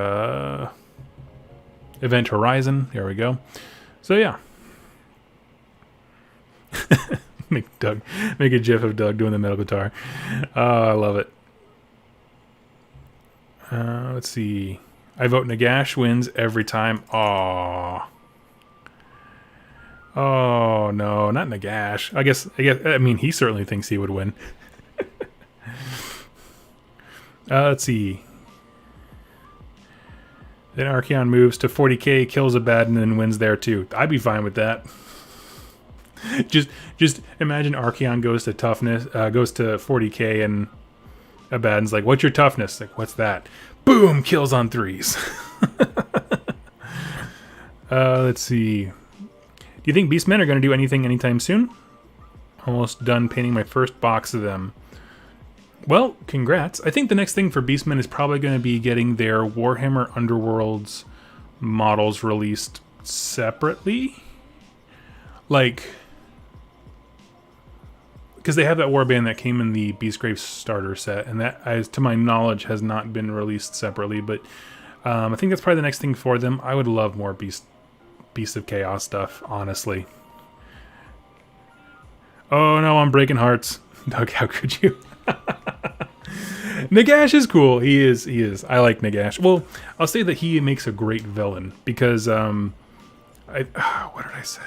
[SPEAKER 1] Event Horizon. There we go. So yeah. Make a gif of Doug doing the metal guitar. I love it. Let's see. I vote Nagash wins every time. Oh no, not Nagash. I guess. I mean, he certainly thinks he would win. Let's see. Then Archaon moves to 40k, kills Abaddon, and wins there too. I'd be fine with that. Just imagine Archaon goes to toughness, goes to 40k, and Abaddon's like, "What's your toughness?" Like, "What's that?" Boom, kills on 3s. Let's see. Do you think Beastmen are going to do anything anytime soon? Almost done painting my first box of them. Well, congrats. I think the next thing for Beastmen is probably going to be getting their Warhammer Underworlds models released separately. Like, because they have that warband that came in the Beastgrave starter set, and that, as to my knowledge, has not been released separately. But I think that's probably the next thing for them. I would love more Beast of Chaos stuff, honestly. Oh no, I'm breaking hearts. Doug, how could you? Nagash is cool. He is. I like Nagash. Well, I'll say that he makes a great villain because what did I say?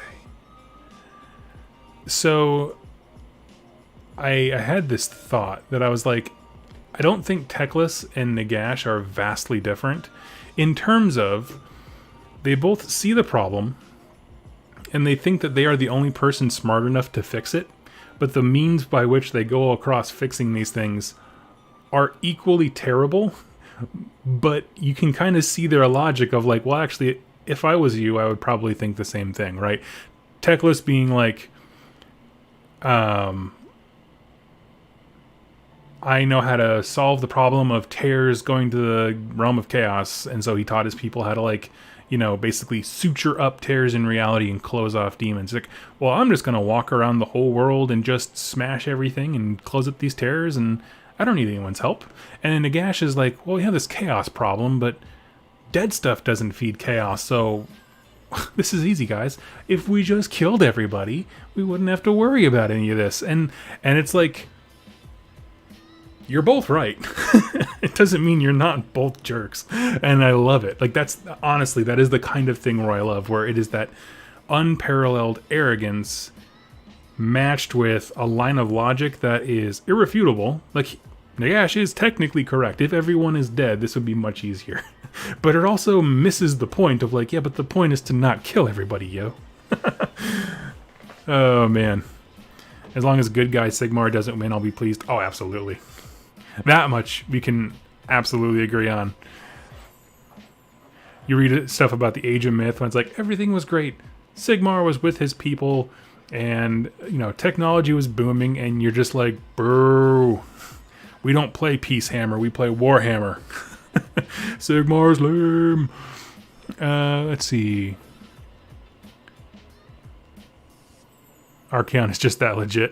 [SPEAKER 1] So I had this thought that I was like, I don't think Teclis and Nagash are vastly different in terms of they both see the problem and they think that they are the only person smart enough to fix it, but the means by which they go across fixing these things are equally terrible. But you can kind of see their logic of like, well, actually, if I was you, I would probably think the same thing, right? Teclis being like, I know how to solve the problem of tears going to the realm of chaos, and so he taught his people how to, like, you know, basically suture up tears in reality and close off demons. Like, well, I'm just going to walk around the whole world and just smash everything and close up these tears, and I don't need anyone's help. And then Nagash is like, well, we have this chaos problem, but dead stuff doesn't feed chaos, so this is easy, guys. If we just killed everybody, we wouldn't have to worry about any of this. And it's like, you're both right. It doesn't mean you're not both jerks. And I love it. Like, that's, honestly, that is the kind of thing where I love, where it is that unparalleled arrogance matched with a line of logic that is irrefutable. Like, Nagash is technically correct. If everyone is dead, this would be much easier. But it also misses the point of like, yeah, but the point is to not kill everybody, yo. Oh, man. As long as good guy Sigmar doesn't win, I'll be pleased. Oh, absolutely. That much we can absolutely agree on. You read stuff about the Age of Myth when it's like, everything was great. Sigmar was with his people, and, you know, technology was booming, and you're just like, bro, we don't play Peace Hammer, we play Warhammer. Sigmar's lame. Let's see. Archaon is just that legit.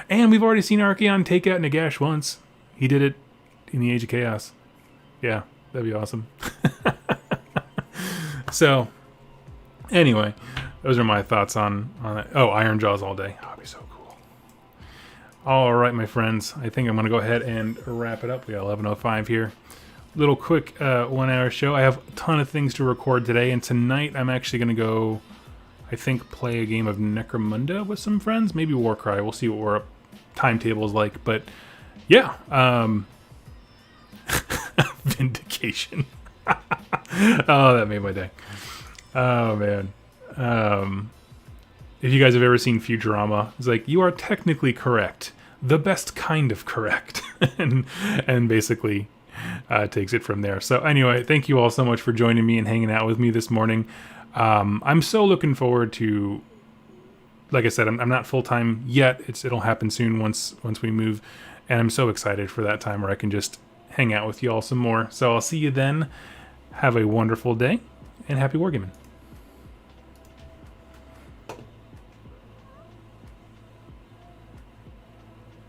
[SPEAKER 1] And we've already seen Archaon take out Nagash once. He did it in the Age of Chaos. Yeah, that'd be awesome. So, anyway, those are my thoughts on it. Oh, Ironjawz all day. Oh, that'd be so cool. All right, my friends. I think I'm going to go ahead and wrap it up. We got 11:05 here. Little quick 1 hour show. I have a ton of things to record today, and tonight I'm actually going to go, I think, play a game of Necromunda with some friends. Maybe Warcry. We'll see what our timetable is like. But yeah, Vindication. Oh, that made my day. Oh, man. If you guys have ever seen Futurama, it's like, you are technically correct. The best kind of correct. and basically takes it from there. So anyway, thank you all so much for joining me and hanging out with me this morning. I'm so looking forward to, like I said, I'm not full-time yet. It'll happen soon once we move. And I'm so excited for that time where I can just hang out with you all some more. So I'll see you then. Have a wonderful day, and happy wargaming.